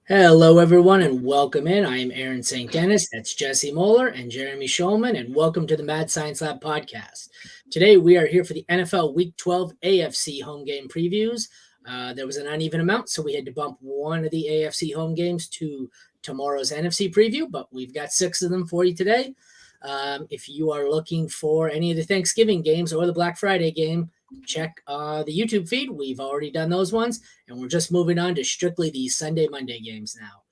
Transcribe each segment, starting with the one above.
Hello, everyone, and welcome in. I am Aaron St. Dennis. That's Jesse Moeller and Jeremy Schulman, and welcome to the Mad Science Lab podcast. Today, we are here for the NFL Week 12 AFC home game previews. There was an uneven amount, so we had to bump one of the AFC home games to tomorrow's NFC preview, but we've got 6 of them for you today. If you are looking for any of the Thanksgiving games or the Black Friday game, check the YouTube feed. We've already done those ones, and we're just moving on to strictly the Sunday, Monday games now.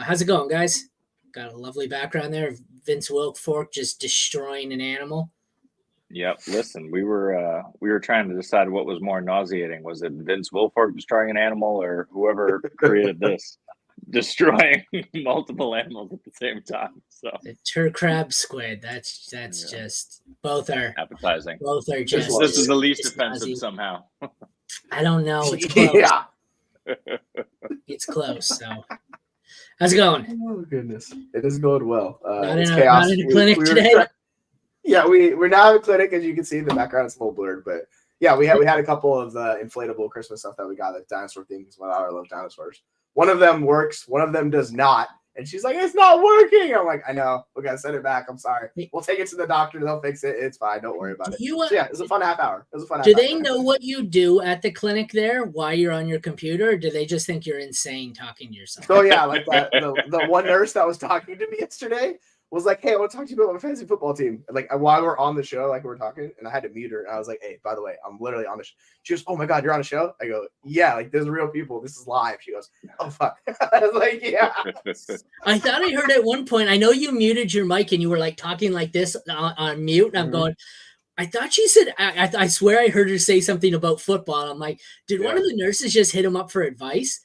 How's it going, guys? Got a lovely background there. Vince Wilfork just destroying an animal. Yep. Listen, we were trying to decide what was more nauseating. Was it Vince Wilfork destroying an animal, or whoever created this destroying multiple animals at the same time? So the tur crab squid. That's just both are appetizing. Both are just. This is the least offensive somehow. I don't know. It's close. Yeah. It's close. So, how's it going? Oh goodness, it is going well. Not it's in chaos. Not in a clinic today. We're now in a clinic, as you can see in the background. It's a little blurred, but yeah, we had a couple of inflatable Christmas stuff that we got, like dinosaur things. Well, I love dinosaurs. One of them works, one of them does not. And she's like, "It's not working." I'm like, "I know. We gotta send it back. I'm sorry. We'll take it to the doctor. They'll fix it. It's fine. Don't worry about it." So yeah, it was a fun half hour. Do they know what you do at the clinic there while you're on your computer? Or do they just think you're insane talking to yourself? Oh yeah, like the one nurse that was talking to me yesterday was like, "Hey, I want to talk to you about my fantasy football team." And like while we're on the show, like we were talking, and I had to mute her. And I was like, "Hey, by the way, I'm literally on the show." She goes, "Oh my God, you're on a show?" I go, "Yeah, like there's real people. This is live." She goes, "Oh fuck." I was like, "Yeah." I thought I heard at one point, I know you muted your mic and you were like talking like this on mute. And I'm going, I thought she said, I swear I heard her say something about football. I'm like, did one of the nurses just hit him up for advice?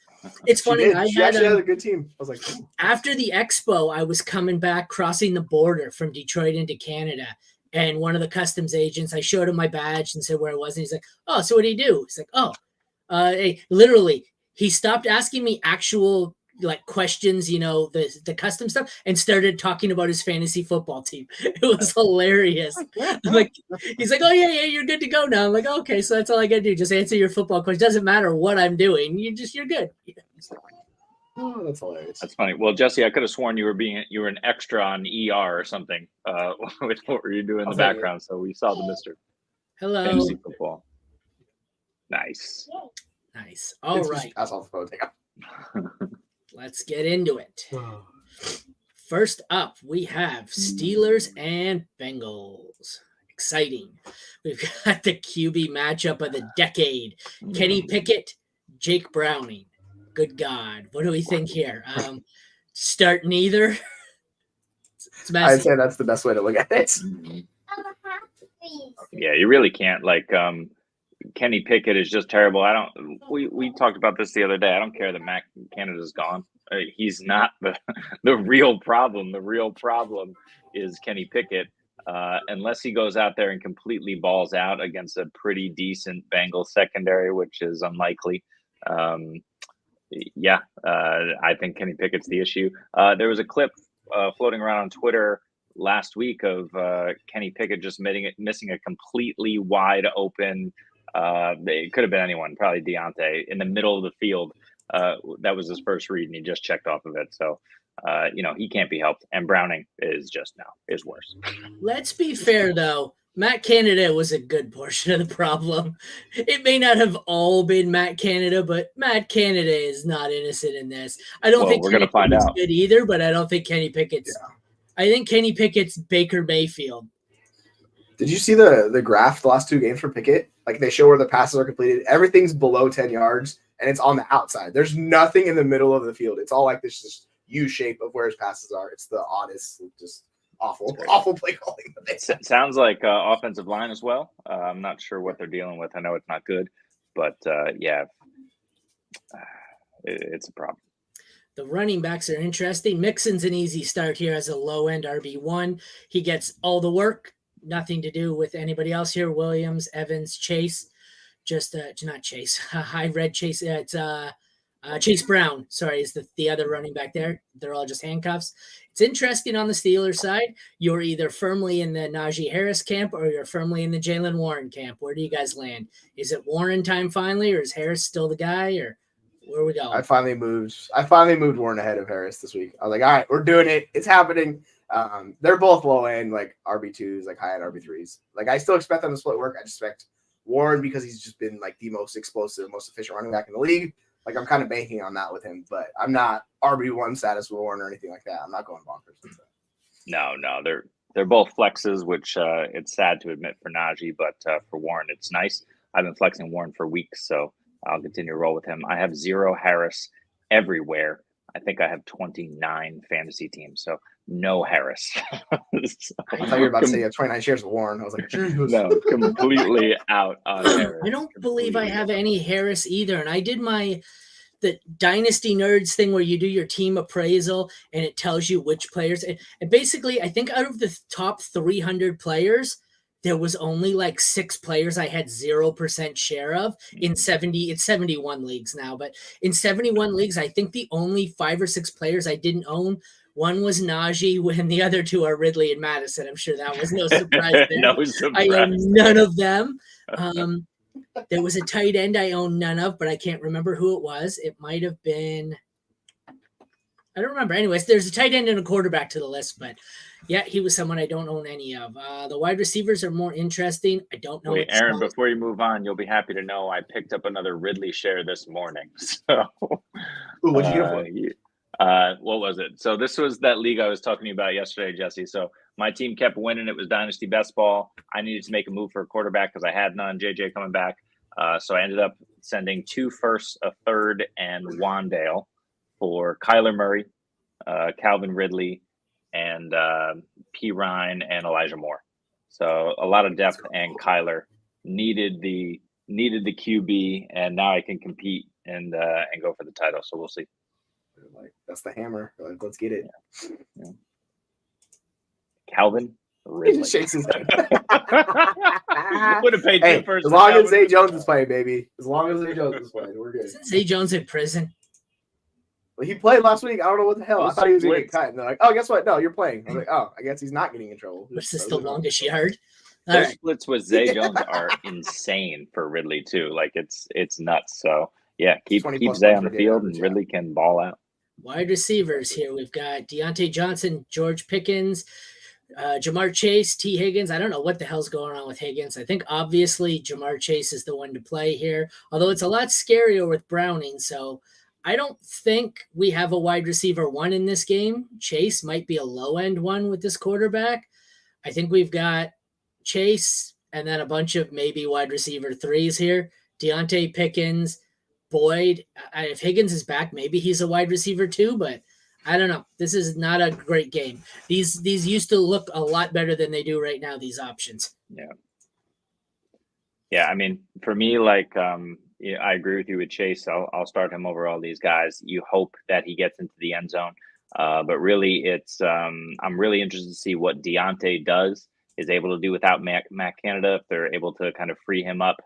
It's funny. She actually had a good team. I was like, after the expo, I was coming back, crossing the border from Detroit into Canada. And one of the customs agents, I showed him my badge and said where it was. And he's like, "Oh, so what do you do?" He's like, hey, literally, he stopped asking me actual like questions, the custom stuff, and started talking about his fantasy football team. It was hilarious. Like, he's like, "Oh yeah, you're good to go now." I'm like, "Okay, so that's all I gotta do. Just answer your football question. Doesn't matter what I'm doing. You're good." Oh, that's hilarious. That's funny. Well, Jesse, I could have sworn you were an extra on ER or something. With what were you doing in the background? So we saw the Mr. Hello. Fantasy football. Nice. All right. That's all the phone thing. Let's get into it. First up, we have Steelers and Bengals. Exciting. We've got the QB matchup of the decade. Kenny Pickett, Jake Browning. Good God. What do we think here? Start neither. I'd say that's the best way to look at it. Yeah, you really can't. Like, Kenny Pickett is just terrible. We talked about this the other day. I don't care that Matt Canada's gone. He's not the real problem. The real problem is Kenny Pickett. Unless he goes out there and completely balls out against a pretty decent Bengals secondary, which is unlikely. I think Kenny Pickett's the issue. There was a clip floating around on Twitter last week of Kenny Pickett just missing a completely wide open. It could have been anyone, probably Deontay, in the middle of the field. That was his first read, and he just checked off of it. So, he can't be helped. And Browning is worse. Let's be fair, though. Matt Canada was a good portion of the problem. It may not have all been Matt Canada, but Matt Canada is not innocent in this. I don't think we're going to find out good either, but I don't think Kenny Pickett's. Yeah. I think Kenny Pickett's Baker Mayfield. Did you see the graph the last two games for Pickett? Like they show where the passes are completed. Everything's below 10 yards, and it's on the outside. There's nothing in the middle of the field. It's all like this just U shape of where his passes are. It's the oddest, just awful play calling. Sounds like offensive line as well. I'm not sure what they're dealing with. I know it's not good, but it's a problem. The running backs are interesting. Mixon's an easy start here as a low-end RB1. He gets all the work, nothing to do with anybody else here. Williams, Evans, Chase, not Chase. I read Chase. It's Chase Brown, sorry, is the other running back there. They're all just handcuffs. It's interesting on the Steelers side. You're either firmly in the Najee Harris camp or you're firmly in the Jaylen Warren camp. Where do you guys land? Is it Warren time finally, or is Harris still the guy? Or Where are we going? I finally moved Warren ahead of Harris this week. I was like, all right, we're doing it. It's happening. They're both low end, like RB2s, like high end RB3s. Like I still expect them to split work. I just expect Warren because he's just been like the most explosive, most efficient running back in the league. Like I'm kind of banking on that with him, but I'm not RB1 status with Warren or anything like that. I'm not going bonkers with that. No, they're both flexes, which it's sad to admit for Najee, but for Warren, it's nice. I've been flexing Warren for weeks, so I'll continue to roll with him. I have 0 Harris everywhere. I think I have 29 fantasy teams, so no Harris. So, I thought you were about to say you have 29 shares of Warren. I was like, no, completely out on Harris. I don't believe I have any Harris either, and I did the Dynasty Nerds thing where you do your team appraisal and it tells you which players. And basically, I think out of the top 300 players, there was only like 6 players I had 0% share of in 70. It's 71 leagues now, but in 71 leagues, I think the only 5 or 6 players I didn't own. One was Najee, when the other 2 are Ridley and Madison. I'm sure that was no surprise there. No surprise. I own none of them. There was a tight end I own none of, but I can't remember who it was. It might have been – I don't remember. Anyways, there's a tight end and a quarterback to the list, but yeah, he was someone I don't own any of. The wide receivers are more interesting. I don't know. Wait, Aaron, before you move on, you'll be happy to know I picked up another Ridley share this morning. So, ooh, what'd you get for? What was it? So this was that league I was talking to you about yesterday, Jesse. So my team kept winning. It was Dynasty Best Ball. I needed to make a move for a quarterback because I had none. JJ coming back. So I ended up sending 2 firsts, a third, and Wandale for Kyler Murray, Calvin Ridley, and P. Ryan and Elijah Moore. So a lot of depth, and Kyler needed the QB, and now I can compete and go for the title. So we'll see. Like that's the hammer. Like, let's get it. Yeah. Calvin Ridley. He just shakes his head. Would have paid 2 firsts. As long as Zay Jones is playing, baby. As long as Zay Jones is playing, we're good. Isn't Zay Jones in prison? Well, he played last week. I don't know what the hell. I thought he was going to get cut. And they're like, oh, guess what? No, you're playing. I was like, oh, I guess he's not getting in trouble. This is the longest yard. Those splits with Zay Jones are insane for Ridley too. Like it's nuts. So yeah, keep Zay on the field and Ridley can ball out. Wide receivers here. We've got Deontay Johnson, George Pickens, Jamar Chase, T. Higgins. I don't know what the hell's going on with Higgins. I think obviously Jamar Chase is the one to play here, although it's a lot scarier with Browning. So I don't think we have a wide receiver 1 in this game. Chase might be a low end 1 with this quarterback. I think we've got Chase and then a bunch of maybe wide receiver 3s here. Deontay, Pickens, Boyd. If Higgins is back, maybe he's a wide receiver 2, but I don't know. This is not a great game. These used to look a lot better than they do right now, these options. Yeah. I mean, for me, like, I agree with you with Chase. I'll start him over all these guys. You hope that he gets into the end zone. But really, it's I'm really interested to see what Deontay is able to do without Matt Canada, if they're able to kind of free him up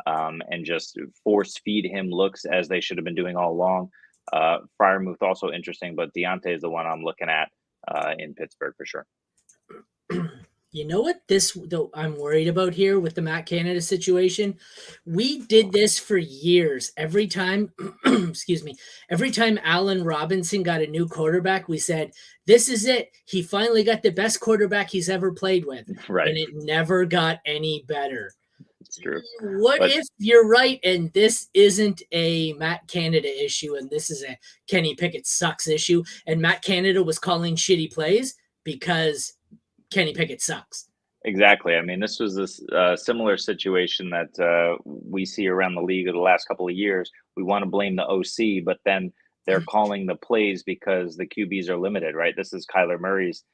and just force feed him looks as they should have been doing all along. Freiermuth also interesting, but Deontay is the one I'm looking at in Pittsburgh for sure. You know what I'm worried about here with the Matt Canada situation? We did this for years. Every time, every time Allen Robinson got a new quarterback, we said, this is it. He finally got the best quarterback he's ever played with. Right. And it never got any better. It's true. What if you're right and this isn't a Matt Canada issue and this is a Kenny Pickett sucks issue and Matt Canada was calling shitty plays because Kenny Pickett sucks? Exactly. I mean, this was this similar situation that we see around the league of the last couple of years. We want to blame the OC, but then they're calling the plays because the QBs are limited, right? This is Kyler Murray's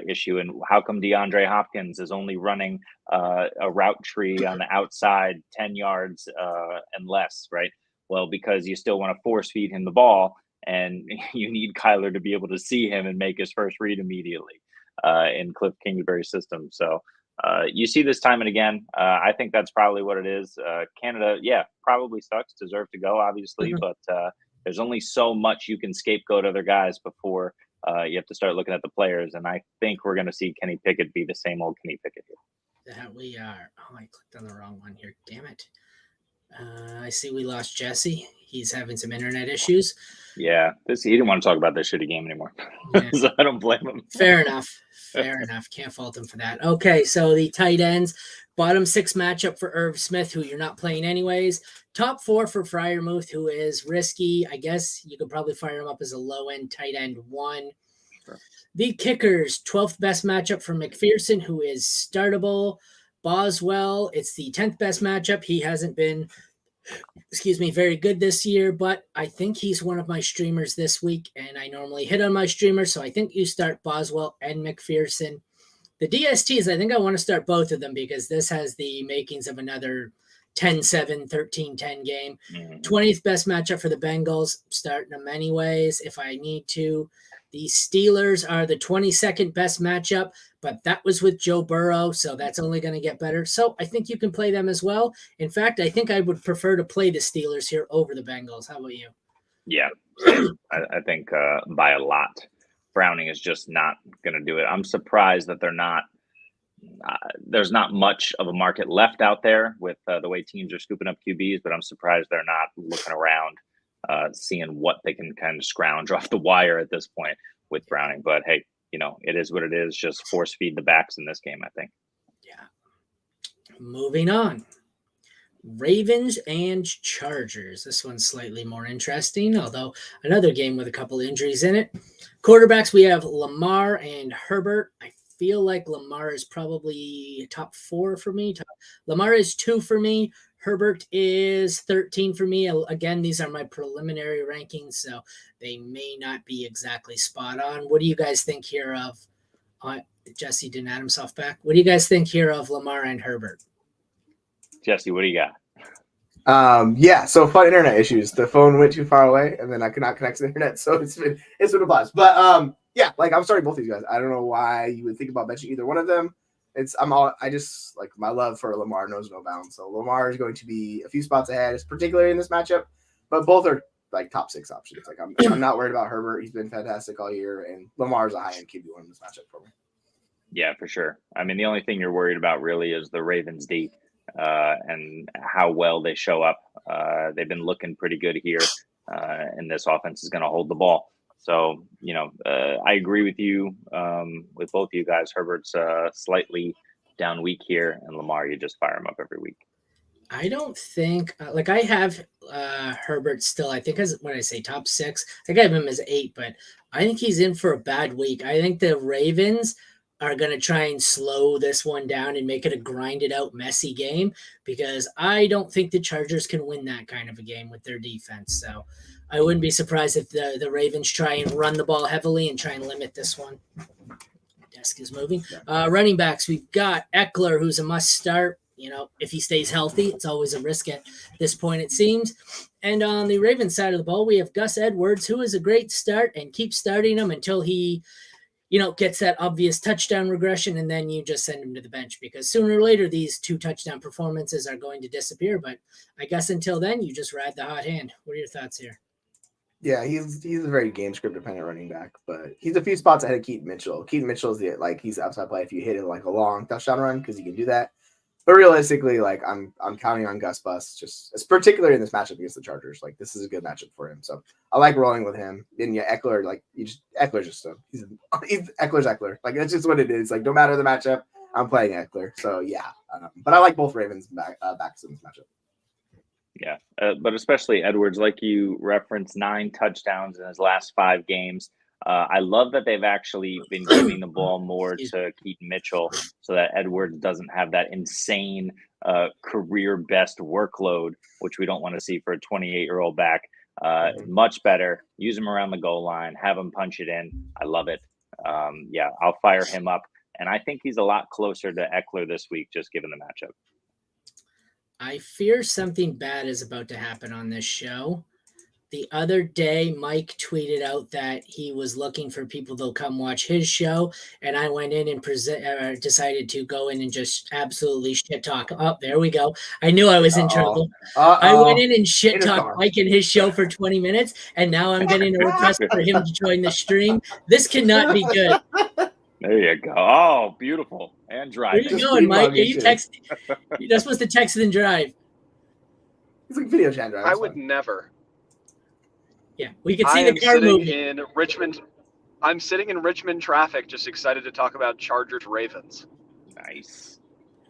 issue. And how come DeAndre Hopkins is only running a route tree on the outside 10 yards and less, right? Well, because you still want to force feed him the ball and you need Kyler to be able to see him and make his first read immediately in Cliff Kingsbury's system. So you see this time and again. I think that's probably what it is. Canada, probably sucks, deserve to go, obviously, but there's only so much you can scapegoat other guys before you have to start looking at the players. And I think we're going to see Kenny Pickett be the same old Kenny Pickett here. That we are. Oh, I clicked on the wrong one here. Damn it. I see we lost Jesse. He's having some internet issues. Yeah, he didn't want to talk about this shitty game anymore. Yeah. So I don't blame him. Fair enough. Can't fault him for that. Okay, so the tight ends, bottom 6 matchup for Irv Smith, who you're not playing anyways. Top 4 for Freiermuth, who is risky. I guess you could probably fire him up as a low-end tight end 1. Sure. The kickers, 12th best matchup for McPherson, who is startable. Boswell, it's the 10th best matchup. He hasn't been very good this year, but I think he's one of my streamers this week, and I normally hit on my streamers, so I think you start Boswell and McPherson. The DSTs, I think I want to start both of them because this has the makings of another 10-7, 13-10 game. 20th best matchup for the Bengals, starting them anyways if I need to. The Steelers are the 22nd best matchup, but that was with Joe Burrow, so that's only going to get better. So I think you can play them as well. In fact, I think I would prefer to play the Steelers here over the Bengals. How about you? Yeah, I think by a lot. Browning is just not going to do it. I'm surprised that they're not. There's not much of a market left out there with the way teams are scooping up QBs, but I'm surprised they're not looking around, seeing what they can kind of scrounge off the wire at this point with Browning. But hey, it is what it is. Just force feed the backs in this game, I think. Yeah. Moving on. Ravens and Chargers. This one's slightly more interesting, although another game with a couple injuries in it. Quarterbacks, we have Lamar and Herbert. I feel like Lamar is probably top 4 for me. Lamar is 2 for me. Herbert is 13 for me. Again, these are my preliminary rankings, so they may not be exactly spot on. What do you guys think here of Jesse didn't add himself back? What do you guys think here of Lamar and Herbert? Jesse, what do you got? So fun internet issues. The phone went too far away, and then I could not connect to the internet, so it's been a blast. But I'm starting both these guys. I don't know why you would think about benching either one of them. I just like my love for Lamar knows no bounds. So Lamar is going to be a few spots ahead, particularly in this matchup. But both are like top 6 options. Like I'm not worried about Herbert. He's been fantastic all year, and Lamar's a high-end QB1 in this matchup for me. Yeah, for sure. I mean, the only thing you're worried about really is the Ravens D. And how well they show up. They've been looking pretty good here, and this offense is going to hold the ball. So, I agree with you, with both of you guys. Herbert's slightly down week here, and Lamar, you just fire him up every week. I don't think, I have Herbert still, I think, when I say top 6, I think I have him as 8, but I think he's in for a bad week. I think the Ravens are going to try and slow this one down and make it a grinded out, messy game because I don't think the Chargers can win that kind of a game with their defense. So I wouldn't be surprised if the Ravens try and run the ball heavily and try and limit this one. Desk is moving. Running backs, we've got Eckler, who's a must start. If he stays healthy, it's always a risk at this point, it seems. And on the Ravens side of the ball, we have Gus Edwards, who is a great start and keep starting him until he gets that obvious touchdown regression, and then you just send him to the bench because sooner or later these 2 touchdown performances are going to disappear. But I guess until then, you just ride the hot hand. What are your thoughts here? Yeah, he's a very game script dependent running back, but he's a few spots ahead of Keaton Mitchell. Keaton Mitchell is he's upside play if you hit it like a long touchdown run because he can do that. But realistically, I'm counting on Gus Bus, just particularly in this matchup against the Chargers. This is a good matchup for him. So I like rolling with him. And Eckler, Eckler's just he's Eckler's Eckler. That's just what it is. No matter the matchup, I'm playing Eckler. So yeah, but I like both Ravens backs in this matchup. Yeah, but especially Edwards, like you referenced, 9 touchdowns in his last 5 games. I love that they've actually been giving the ball more to Keaton Mitchell so that Edwards doesn't have that insane career best workload, which we don't want to see for a 28-year-old back. Much better. Use him around the goal line. Have him punch it in. I love it. I'll fire him up. And I think he's a lot closer to Eckler this week, just given the matchup. I fear something bad is about to happen on this show. The other day, Mike tweeted out that he was looking for people to come watch his show, and I went in and decided to go in and just absolutely shit talk. Oh, there we go. I knew I was in trouble. I went in and shit talked Mike and his show for 20 minutes, and now I'm getting a request for him to join the stream. This cannot be good. There you go. Oh, beautiful. And driving. Where are you going, Mike? Are you texting? You're not supposed to text and drive. He's like video chat drive. I would never. Yeah, we can see the car moving. In Richmond. I'm sitting in Richmond traffic, just excited to talk about Chargers Ravens. Nice.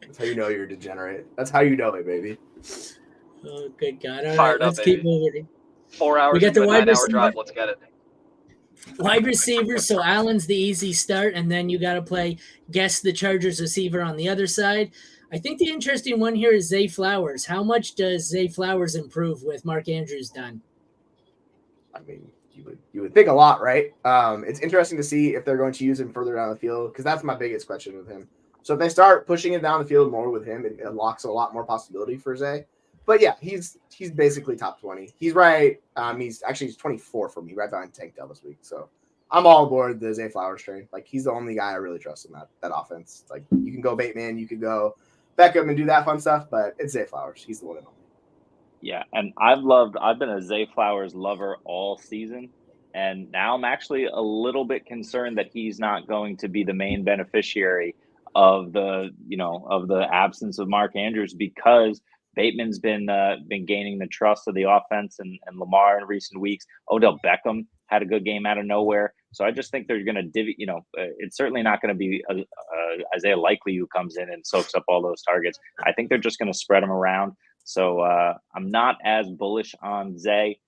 That's how you know you're a degenerate. That's how you know it, baby. Oh, good God. All Fired right, up, let's keep baby. moving. 4 hours We got into the a wide 9-hour receiver. drive. Let's get it. Wide receivers, so Allen's the easy start, and then you got to play guess the Chargers receiver on the other side. I think the interesting one here is Zay Flowers. How much does Zay Flowers improve with Mark Andrews done? I mean, you would think a lot, right? It's interesting to see if they're going to use him further down the field, because that's my biggest question with him. So if they start pushing it down the field more with him, it unlocks a lot more possibility for Zay. But yeah, he's basically top 20. He's right. He's 24 for me, right behind Tank Dell this week. So I'm all aboard the Zay Flowers train. Like, he's the only guy I really trust in that offense. Like, you can go Bateman, you could go Beckham and do that fun stuff, but it's Zay Flowers. He's the one and only. Yeah, and I've been a Zay Flowers lover all season, and now I'm actually a little bit concerned that he's not going to be the main beneficiary of the absence of Mark Andrews, because Bateman's been gaining the trust of the offense and Lamar in recent weeks. Odell Beckham had a good game out of nowhere. So I just think they're going to divvy, it's certainly not going to be Isaiah Likely who comes in and soaks up all those targets. I think they're just going to spread them around. So I'm not as bullish on Zay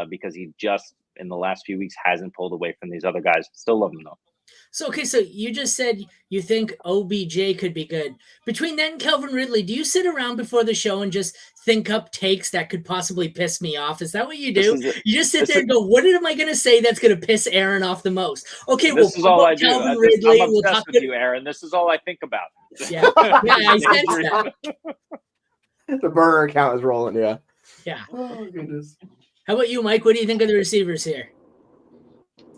because he just in the last few weeks hasn't pulled away from these other guys. Still love him though. So, okay, so you just said you think OBJ could be good. Between that and Calvin Ridley, do you sit around before the show and just think up takes that could possibly piss me off? Is that what you do? You just sit there and go, what am I going to say that's going to piss Aaron off the most? Okay, this is all I do. Calvin Ridley, I'm obsessed with you, Aaron. This is all I think about. Yeah, I sense that. The burner account is rolling, yeah. Yeah. Oh, goodness. How about you, Mike? What do you think of the receivers here?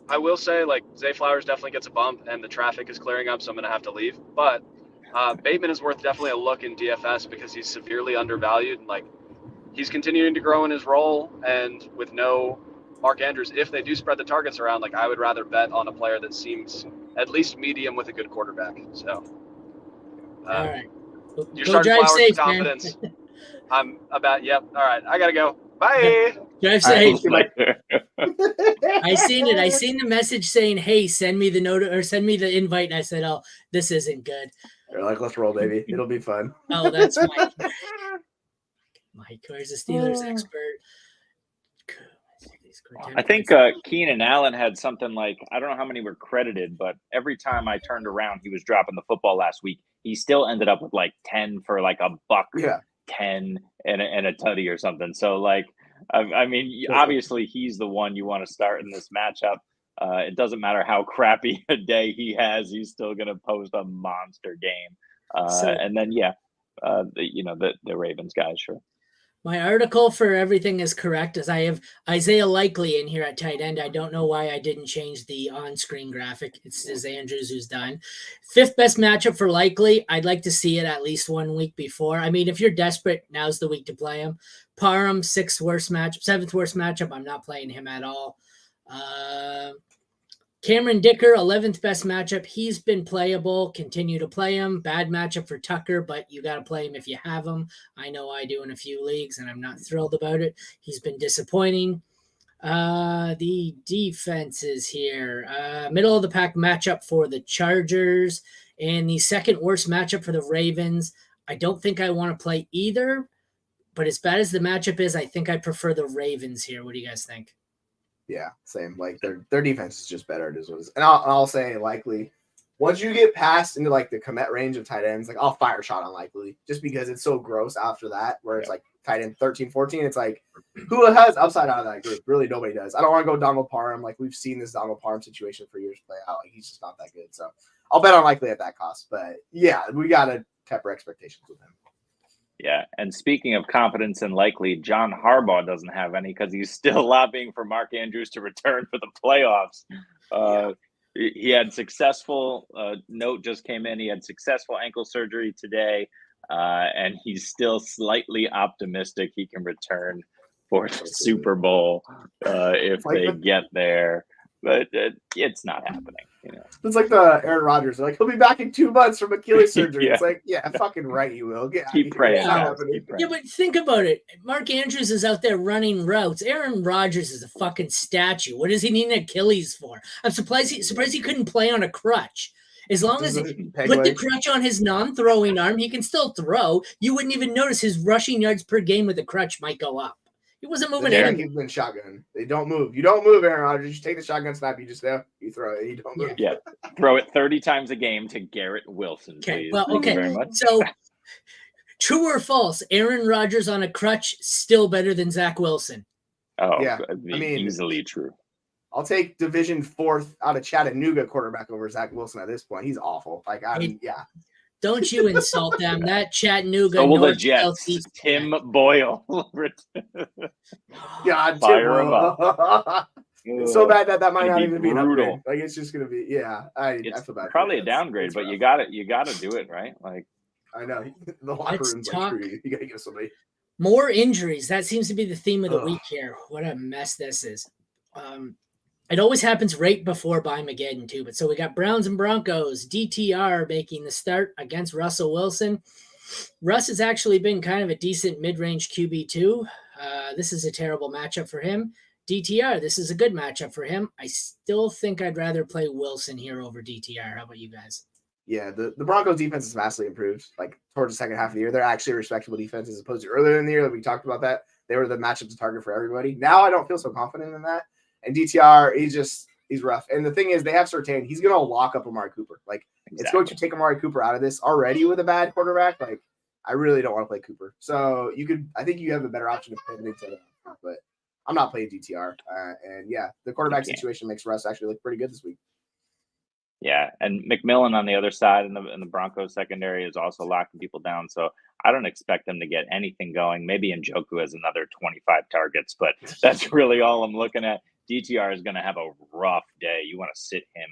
I will say, Zay Flowers definitely gets a bump, and the traffic is clearing up, so I'm going to have to leave. But Bateman is worth definitely a look in DFS because he's severely undervalued. And, he's continuing to grow in his role, and with no Mark Andrews, if they do spread the targets around, I would rather bet on a player that seems at least medium with a good quarterback. So, all right. You're starting Flowers with confidence. I'm about, yep. All right, I got to go. Bye. Drive safe. I seen it. I seen the message saying, "Hey, send me the note or send me the invite." And I said, "Oh, this isn't good." They're like, "Let's roll, baby. It'll be fun." Oh, that's Mike. Mike, where's the Steelers expert? I think Keenan Allen had something like, I don't know how many were credited, but every time I turned around, he was dropping the football last week. He still ended up with 10 for a buck. Yeah. 10 and a tutty or something. So I mean, obviously he's the one you want to start in this matchup. It doesn't matter how crappy a day he has, he's still going to post a monster game. And then, the Ravens guys, sure. My article for everything is correct, as I have Isaiah Likely in here at tight end. I don't know why I didn't change the on-screen graphic. It's Andrews who's done. 5th best matchup for Likely. I'd like to see it at least 1 week before. I mean, if you're desperate, now's the week to play him. Parham, 7th worst matchup. I'm not playing him at all. Cameron Dicker, 11th best matchup. He's been playable. Continue to play him. Bad matchup for Tucker, but you got to play him if you have him. I know I do in a few leagues, and I'm not thrilled about it. He's been disappointing. The defenses here. Middle of the pack matchup for the Chargers, and the 2nd worst matchup for the Ravens. I don't think I want to play either, but as bad as the matchup is, I think I prefer the Ravens here. What do you guys think? Yeah, same. Their defense is just better. It is what it is. And I'll say Likely, once you get past into the commit range of tight ends, I'll fire shot on Likely just because it's so gross after that, where it's tight end 13, 14. It's who has upside out of that group? Really, nobody does. I don't want to go Donald Parham. We've seen this Donald Parham situation for years play out. He's just not that good. So I'll bet on Likely at that cost. But yeah, we got to temper expectations with him. Yeah, and speaking of confidence and Likely, John Harbaugh doesn't have any because he's still lobbying for Mark Andrews to return for the playoffs. He had successful note just came in. He had successful ankle surgery today, and he's still slightly optimistic he can return for the Super Bowl if they get there. but it's not happening. It's like the Aaron Rodgers. Like, he'll be back in 2 months from Achilles surgery. Yeah. It's like, yeah, fucking right, you will. Keep praying. Yeah, but think about it. Mark Andrews is out there running routes. Aaron Rodgers is a fucking statue. What does he need an Achilles for? I'm surprised he couldn't play on a crutch. As long as he put the crutch on his non-throwing arm, he can still throw. You wouldn't even notice his rushing yards per game with the crutch might go up. He wasn't moving in. He's been shotgun. They don't move. You don't move, Aaron Rodgers. You take the shotgun snap. You just you throw it. You don't move. Yeah. Throw it 30 times a game to Garrett Wilson, please. Well, Thank you very much. So, true or false? Aaron Rodgers on a crutch still better than Zach Wilson? Oh, yeah. Easily true. I'll take Division 4th out of Chattanooga quarterback over Zach Wilson at this point. He's awful. Like, yeah. Don't you insult them. That Chattanooga. So will the Jets. Tim Boyle. God, Tim Boyle. It's so bad that might not even be an upgrade. Like, it's just going to be, I feel bad. Probably a downgrade, but you got to do it, right? Like, I know. The locker room's like, screw you. You got to get somebody. More injuries. That seems to be the theme of the week here. What a mess this is. It always happens right before Bye-Mageddon, too. But so we got Browns and Broncos, DTR making the start against Russell Wilson. Russ has actually been kind of a decent mid-range QB2. This is a terrible matchup for him. DTR, this is a good matchup for him. I still think I'd rather play Wilson here over DTR. How about you guys? Yeah, the Broncos defense is vastly improved. Like, towards the second half of the year, they're actually a respectable defense as opposed to earlier in the year that we talked about that. They were the matchup to target for everybody. Now I don't feel so confident in that. And DTR, he's rough. And the thing is, they have Surtain. He's going to lock up Amari Cooper. Like, It's going to take Amari Cooper out of this already with a bad quarterback. Like, I really don't want to play Cooper. So I think you have a better option of pivoting to that. But I'm not playing DTR. And the quarterback situation makes Russ actually look pretty good this week. Yeah, and McMillan on the other side in the Broncos secondary is also locking people down. So I don't expect them to get anything going. Maybe Njoku has another 25 targets, but that's really all I'm looking at. DTR is going to have a rough day. You want to sit him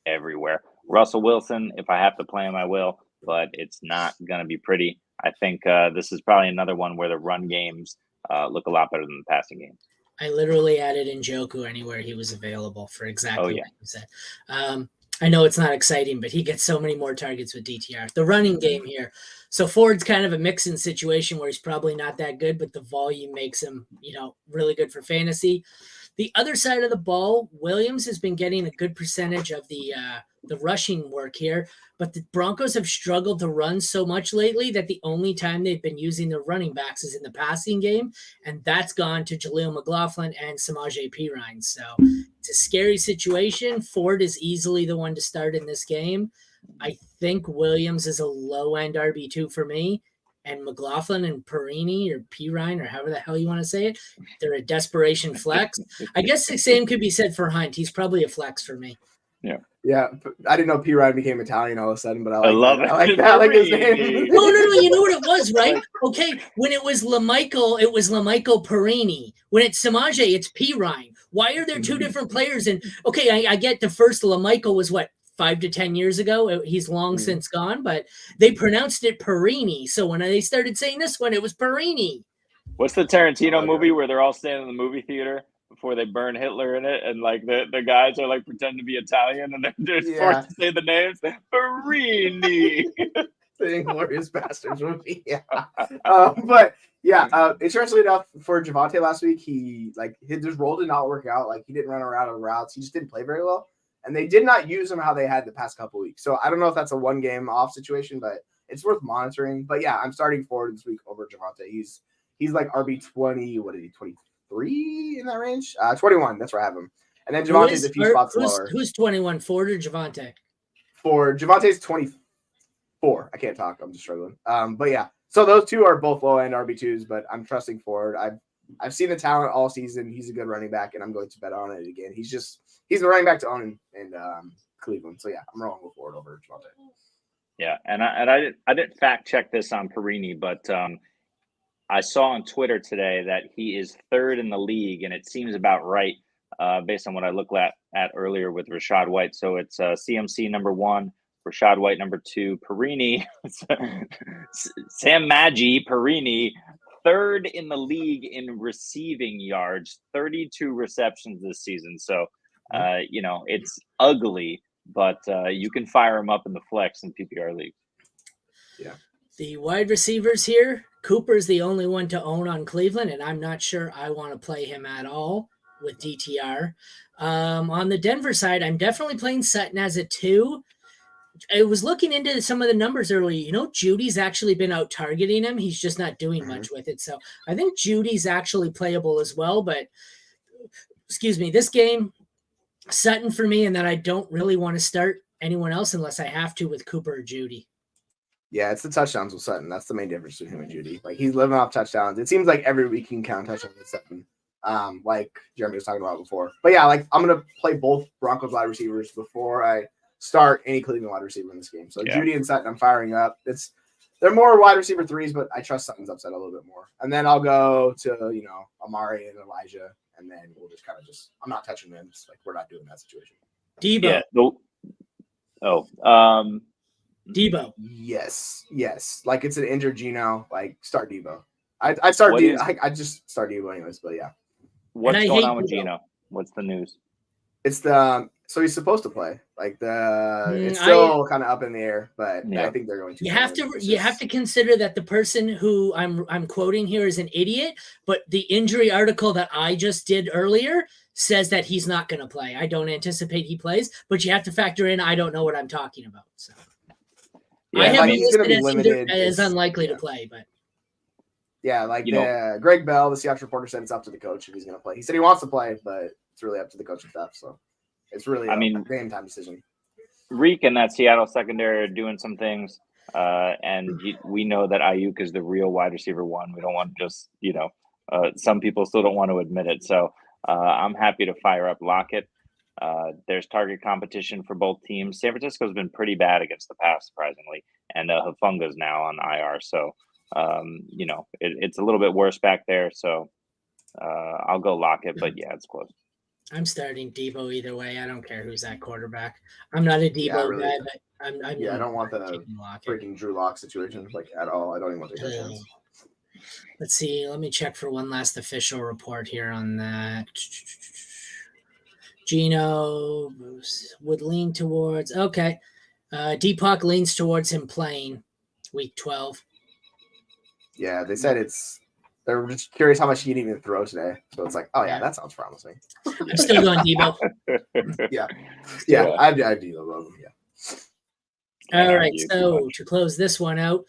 everywhere. Russell Wilson, if I have to play him, I will, but it's not going to be pretty. I think this is probably another one where the run games look a lot better than the passing games. I literally added Njoku anywhere he was available for exactly what you said. I know it's not exciting, but he gets so many more targets with DTR. The running game here. So Ford's kind of a mixing situation where he's probably not that good, but the volume makes him, really good for fantasy. The other side of the ball, Williams has been getting a good percentage of the rushing work here, but the Broncos have struggled to run so much lately that the only time they've been using their running backs is in the passing game, and that's gone to Jaleel McLaughlin and Samaje Perine. So it's a scary situation. Ford is easily the one to start in this game. I think Williams is a low-end RB2 for me. And McLaughlin and Perine or Perine or however the hell you want to say it, they're a desperation flex. I guess the same could be said for Hunt. He's probably a flex for me. Yeah. Yeah. I didn't know Perine became Italian all of a sudden, but I love it. I like that. I like his name. No. You know what it was, right? Okay. When it was LaMichael, it was LaMichael Perini. When it's Samaje, it's Perine. Why are there two different players? And okay, I get the first LaMichael was what? 5 to 10 years ago. He's long since gone, but they pronounced it Perini. So when they started saying this one, it was Perini. What's the Tarantino movie where they're all standing in the movie theater before they burn Hitler in it? And like the guys are like pretending to be Italian and they're forced to say the names. Perini. The Inglourious Bastards movie. Yeah. Interestingly enough, for Javonte last week, his role did not work out. Like, he didn't run around on routes. He just didn't play very well. And they did not use him how they had the past couple weeks. So I don't know if that's a one-game off situation, but it's worth monitoring. But yeah, I'm starting Ford this week over Javonte. He's like RB20. What is he? 23 in that range? 21. That's where I have him. And then Javonte's a few spots lower. Who's 21? Ford or Javonte? For Javonte's 24. I can't talk. I'm just struggling. But yeah, so those two are both low-end RB2s. But I'm trusting Ford. I've seen the talent all season. He's a good running back, and I'm going to bet on it again. He's the running back to own in Cleveland. So yeah, I'm rolling with Ford over Javonte. Yeah, and I didn't fact check this on Perini, but I saw on Twitter today that he is third in the league, and it seems about right based on what I looked at earlier with Rachaad White. So it's CMC number 1, Rachaad White number 2, Perini, Sam Maggi, Perini. Third in the league in receiving yards, 32 receptions this season. So It's ugly, but you can fire him up in the flex in PPR league. Yeah. The wide receivers here, Cooper's the only one to own on Cleveland, and I'm not sure I want to play him at all with DTR. On the Denver side, I'm definitely playing Sutton as a 2. I was looking into some of the numbers earlier. Judy's actually been out targeting him. He's just not doing much with it. So I think Judy's actually playable as well. But, this game, Sutton for me, and then I don't really want to start anyone else unless I have to with Cooper or Judy. Yeah, it's the touchdowns with Sutton. That's the main difference between him and Judy. Like, he's living off touchdowns. It seems like every week you can count touchdowns with Sutton, like Jeremy was talking about before. But yeah, like I'm going to play both Broncos wide receivers before I start any Cleveland wide receiver in this game. So Judy and Sutton, I'm firing up. They're more wide receiver 3s, but I trust Sutton's upside a little bit more. And then I'll go to, Amari and Elijah, and then we'll just kind of I'm not touching them. It's like we're not doing that situation. Debo. Yeah. Debo. Yes. Like it's an injured Geno. Like start Debo. I start Debo. I just start Debo anyways. But yeah. What's going on with Geno? What's the news? It's so he's supposed to play. Like it's still kind of up in the air, but I think they're going to. You have to consider that the person who I'm quoting here is an idiot, but the injury article that I just did earlier says that he's not going to play. I don't anticipate he plays, but you have to factor in I don't know what I'm talking about. So I have him listed as unlikely to play, but Greg Bell, the Seahawks reporter, said it's up to the coach if he's going to play. He said he wants to play, but it's really up to the coaching staff. So it's really a game time decision. Reek and that Seattle secondary are doing some things, and we know that Ayuk is the real wide receiver 1. We don't want just some people still don't want to admit it. So I'm happy to fire up Lockett. There's target competition for both teams. San Francisco's been pretty bad against the pass, surprisingly, and Hufunga's now on IR. So it's a little bit worse back there. So I'll go Lockett, but yeah, it's close. I'm starting Debo either way. I don't care who's at quarterback. I'm not a Debo guy, but I don't want the freaking Drew Lock situation at all. I don't even want to take that chance. Let's see. Let me check for one last official report here on that. Geno would lean towards Deepak leans towards him playing week 12. Yeah, they said they're just curious how much he didn't even throw today. So it's like, that sounds promising. I'm still going Debo. yeah, I do love him. Yeah. All right, so to close this one out,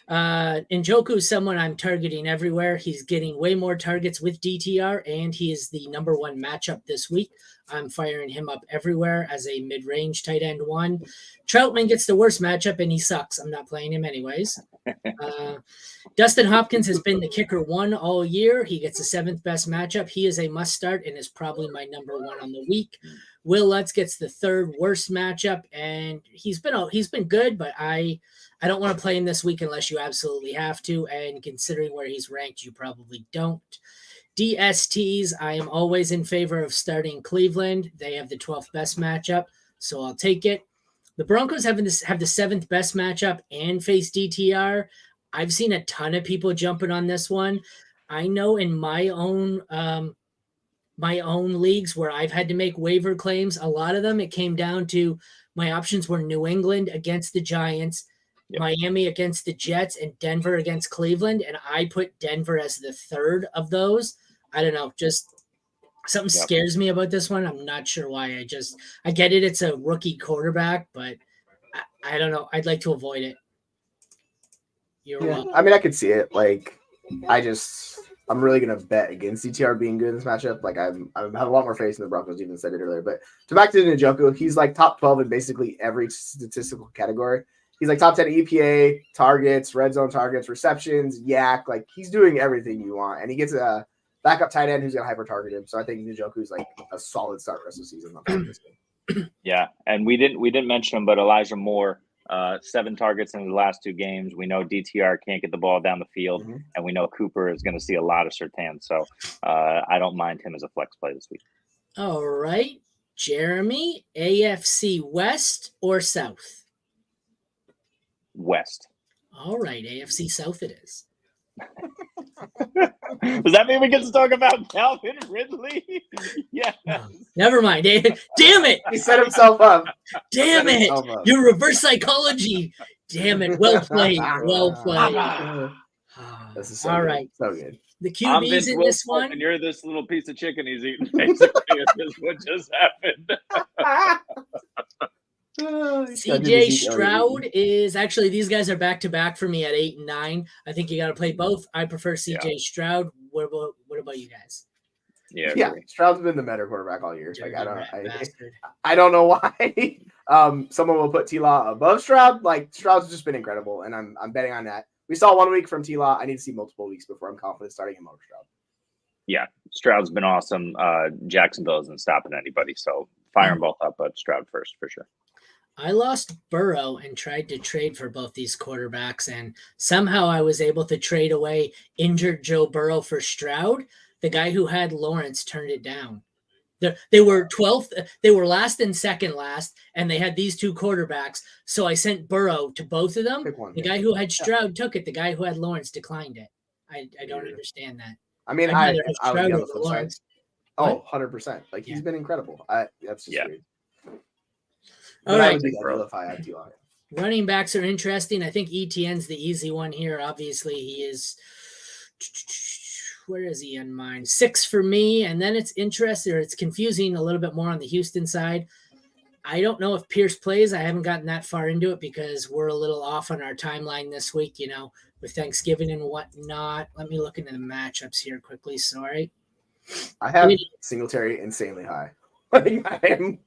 Njoku is someone I'm targeting everywhere. He's getting way more targets with DTR, and he is the number 1 matchup this week. I'm firing him up everywhere as a mid-range tight end 1. Troutman gets the worst matchup, and he sucks. I'm not playing him anyways. Dustin Hopkins has been the kicker 1 all year. He gets the 7th best matchup. He is a must start and is probably my number 1 on the week. Will Lutz gets the 3rd worst matchup, and he's been good, but I don't want to play him this week unless you absolutely have to, and considering where he's ranked, you probably don't. DSTs, I am always in favor of starting Cleveland. They have the 12th best matchup, so I'll take it. The Broncos have the 7th best matchup and face DTR. I've seen a ton of people jumping on this one. I know in my own leagues where I've had to make waiver claims, a lot of them, it came down to my options were New England against the Giants, Miami against the Jets, and Denver against Cleveland. And I put Denver as the 3rd of those. I don't know, just something scares me about this one. I'm not sure why. I get it. It's a rookie quarterback, but I don't know. I'd like to avoid it. I mean, I could see it. Like, I'm really going to bet against DTR being good in this matchup. Like, I have a lot more faith in the Broncos, even said it earlier. But back to Njoku, he's like top 12 in basically every statistical category. He's like top 10 EPA, targets, red zone targets, receptions, yak. Like, he's doing everything you want. And he gets a backup tight end who's going to hyper-target him. So I think Njoku's like a solid start rest of the season. Yeah, and we didn't mention him, but Elijah Moore, 7 targets in the last 2 games. We know DTR can't get the ball down the field, and we know Cooper is going to see a lot of Surtain. So I don't mind him as a flex play this week. All right, Jeremy, AFC West or South? West. All right, AFC South it is. Does that mean we get to talk about Calvin Ridley? Yes. Never mind. Damn it. He set himself up. Damn it. Your reverse psychology. Damn it. Well played. Well played. This is so All good. right. So good. The I'm QBs Vince in Wilfork, this one. and you're this little piece of chicken he's eating. Basically, is what just happened. CJ Stroud is actually, these guys are back to back for me at 8 and 9. I think you got to play both. I prefer CJ Stroud. What about you guys? Yeah, Stroud's been the better quarterback all year. Like Bastard. I don't know why. Someone will put T-Law above Stroud. Like Stroud's just been incredible, and I'm betting on that. We saw 1 week from T-Law. I need to see multiple weeks before I'm confident starting him over Stroud. Yeah, Stroud's been awesome. Jacksonville isn't stopping anybody, so fire them both up, but Stroud first for sure. I lost Burrow and tried to trade for both these quarterbacks, and somehow I was able to trade away injured Joe Burrow for Stroud. The guy who had Lawrence turned it down. They were 12th. They were last and second last, and they had these two quarterbacks. So I sent Burrow to both of them. The guy who had Stroud took it. The guy who had Lawrence declined it. I don't understand that. I mean, I would be on the flip side. What? 100%. Like he's been incredible. That's just weird. All right. If I had T-Law. Running backs are interesting. I think ETN's the easy one here. Obviously, he is. Where is he in mine? 6 for me. And then it's interesting, or it's confusing a little bit more on the Houston side. I don't know if Pierce plays. I haven't gotten that far into it because we're a little off on our timeline this week, with Thanksgiving and whatnot. Let me look into the matchups here quickly. Sorry. I have Singletary insanely high. I am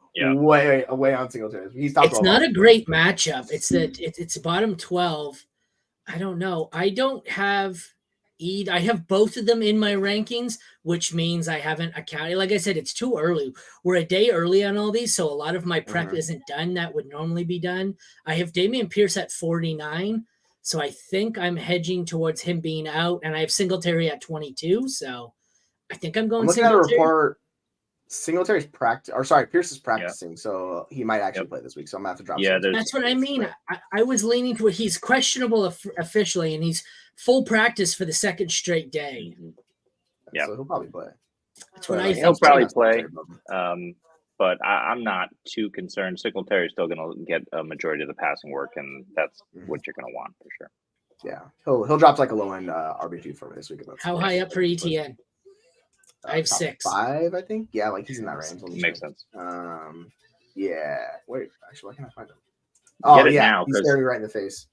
way on Singletary. It's not a great matchup. It's bottom 12. I don't know. I don't have I have both of them in my rankings, which means I haven't accounted. Like I said, it's too early. We're a day early on all these, so a lot of my prep isn't done that would normally be done. I have Dameon Pierce at 49, so I think I'm hedging towards him being out, and I have Singletary at 22, so I think I'm going looking Singletary. At a report, Singletary's Pierce is practicing, so he might actually play this week, so I'm going to have to drop that's what I mean. I was leaning toward he's questionable officially, and he's full practice for the second straight day. Yeah, so he'll probably play. That's what I think. He'll probably play, but I'm not too concerned. Singletary's still going to get a majority of the passing work, and that's what you're going to want for sure. Yeah, he'll drop like a low end RB2 for me this week. How high up for ETN? I have 6. 5, I think. Yeah, like he's in that range. Makes sense. Yeah. Wait, actually, why can't I find him? Oh, yeah, he's staring me right in the face.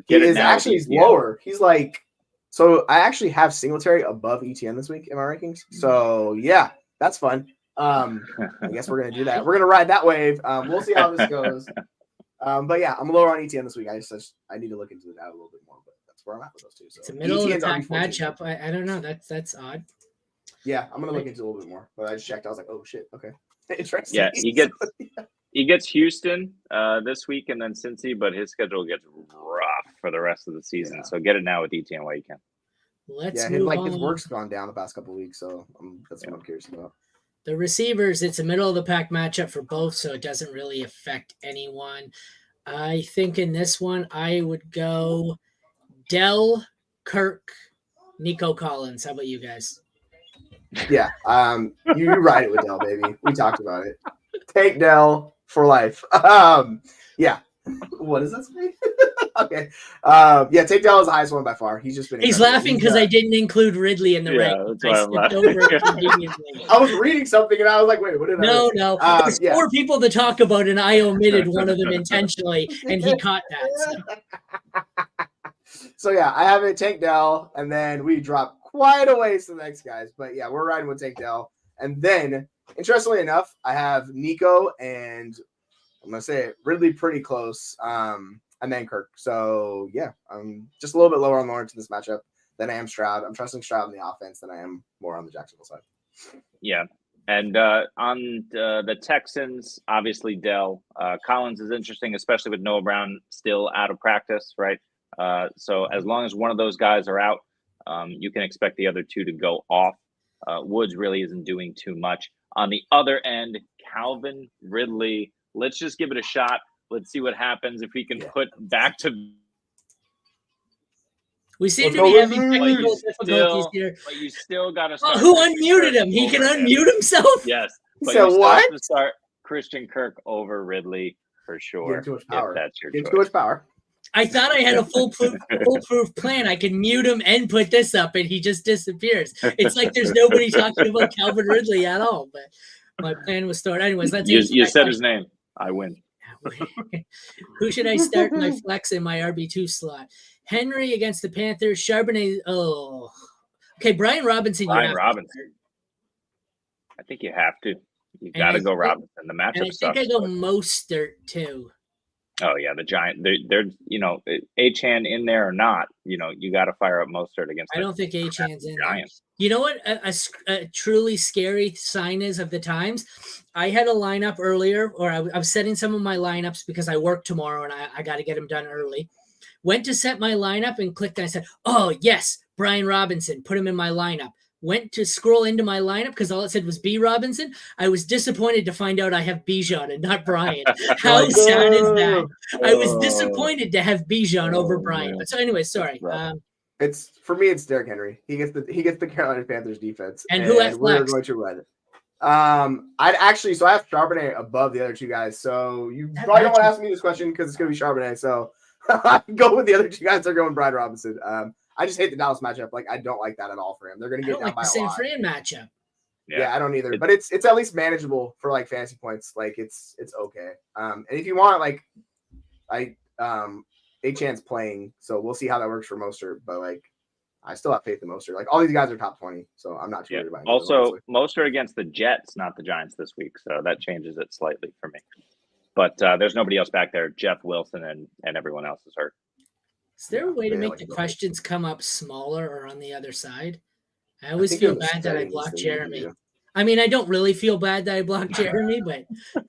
He's lower. He's like, so I actually have Singletary above ETN this week in my rankings. So yeah, that's fun. I guess we're gonna do that. We're gonna ride that wave. We'll see how this goes. But yeah, I'm lower on ETN this week. I need to look into that a little bit more. But that's where I'm at with those two. So it's a middle of the pack matchup. I don't know. That's odd. Yeah, I'm gonna look into it a little bit more. But I just checked. I was like, oh shit, okay. Interesting. Yeah, he gets Houston this week and then Cincy, but his schedule gets rough for the rest of the season. Yeah. So get it now with ETN while you can. Let's move on. His work's gone down the past couple of weeks, so that's what I'm curious about. The receivers, it's a middle of the pack matchup for both, so it doesn't really affect anyone. I think in this one, I would go Dell, Kirk, Nico Collins. How about you guys? Yeah, you ride it with Dell, baby. We talked about it. Take Dell for life. Yeah. What does that say? Okay. Yeah, take Dell as the highest one by far. He's just been. He's laughing because I didn't include Ridley in the rank. I was reading something and I was like, wait, what did I? No. There's 4 people to talk about, and I omitted one of them intentionally, and he caught that. So yeah, I have it. Take Dell, and then we drop quite a ways to the next guys. But yeah, we're riding with Take Dell, and then. Interestingly enough, I have Nico and I'm going to say it, Ridley pretty close, and then Kirk. So, yeah, I'm just a little bit lower on Lawrence in this matchup than I am Stroud. I'm trusting Stroud in the offense than I am more on the Jacksonville side. Yeah, and on the Texans, obviously Dell. Collins is interesting, especially with Noah Brown still out of practice, right? So as long as one of those guys are out, you can expect the other 2 to go off. Woods really isn't doing too much. On the other end, Calvin Ridley, let's just give it a shot. Let's see what happens if we can put back to. We seem to be having technical difficulties here. But you still got to. Who unmuted him? He can unmute himself? Yes. But So you what? have to start Christian Kirk over Ridley for sure. Too much power. If that's your Too choice. much power. I thought I had a foolproof plan. I can mute him and put this up, and he just disappears. It's like there's nobody talking about Calvin Ridley at all. But my plan was stored. Anyways, let's You said his name. I win. Who should I start my flex in my RB2 slot? Henry against the Panthers. Charbonnet. Oh, okay. Brian Robinson. Brian Robinson. I think you have to. You got to go Robinson. The matchup sucks. I think I go Mostert too. Oh yeah, the Giant. They're Achane in there or not. You got to fire up Mostert against. I don't think Achane's in Giants. there. You know what? A truly scary sign is of the times. I had a lineup earlier, or I was setting some of my lineups because I work tomorrow and I got to get them done early. Went to set my lineup and clicked. And I said, "Oh yes, Brian Robinson. Put him in my lineup." Went to scroll into my lineup because all it said was B Robinson. I was disappointed to find out I have Bijan and not Brian. How sad is that? I was disappointed to have Bijan over Brian. But so anyway, sorry. It's for me. It's Derrick Henry. He gets the Carolina Panthers defense, and who at we're flex? going to run it. I'd actually. So I have Charbonnet above the other two guys. So you probably don't want to ask me this question because it's going to be Charbonnet. So I can go with the other two guys. They're going Brian Robinson. I just hate the Dallas matchup. Like I don't like that at all for him. They're going to get down by a lot. San Fran matchup. Yeah, I don't either. But it's at least manageable for like fantasy points. Like it's okay. And if you want, like, Achane's playing, so we'll see how that works for Mostert. But like, I still have faith in Mostert. Like all these guys are top 20, so I'm not too worried about it. Also, Mostert against the Jets, not the Giants this week, so that changes it slightly for me. But there's nobody else back there. Jeff Wilson and everyone else is hurt. Is there a way to make the questions come up smaller or on the other side? I always feel bad that I blocked Jeremy. I mean, I don't really feel bad that I blocked Jeremy, but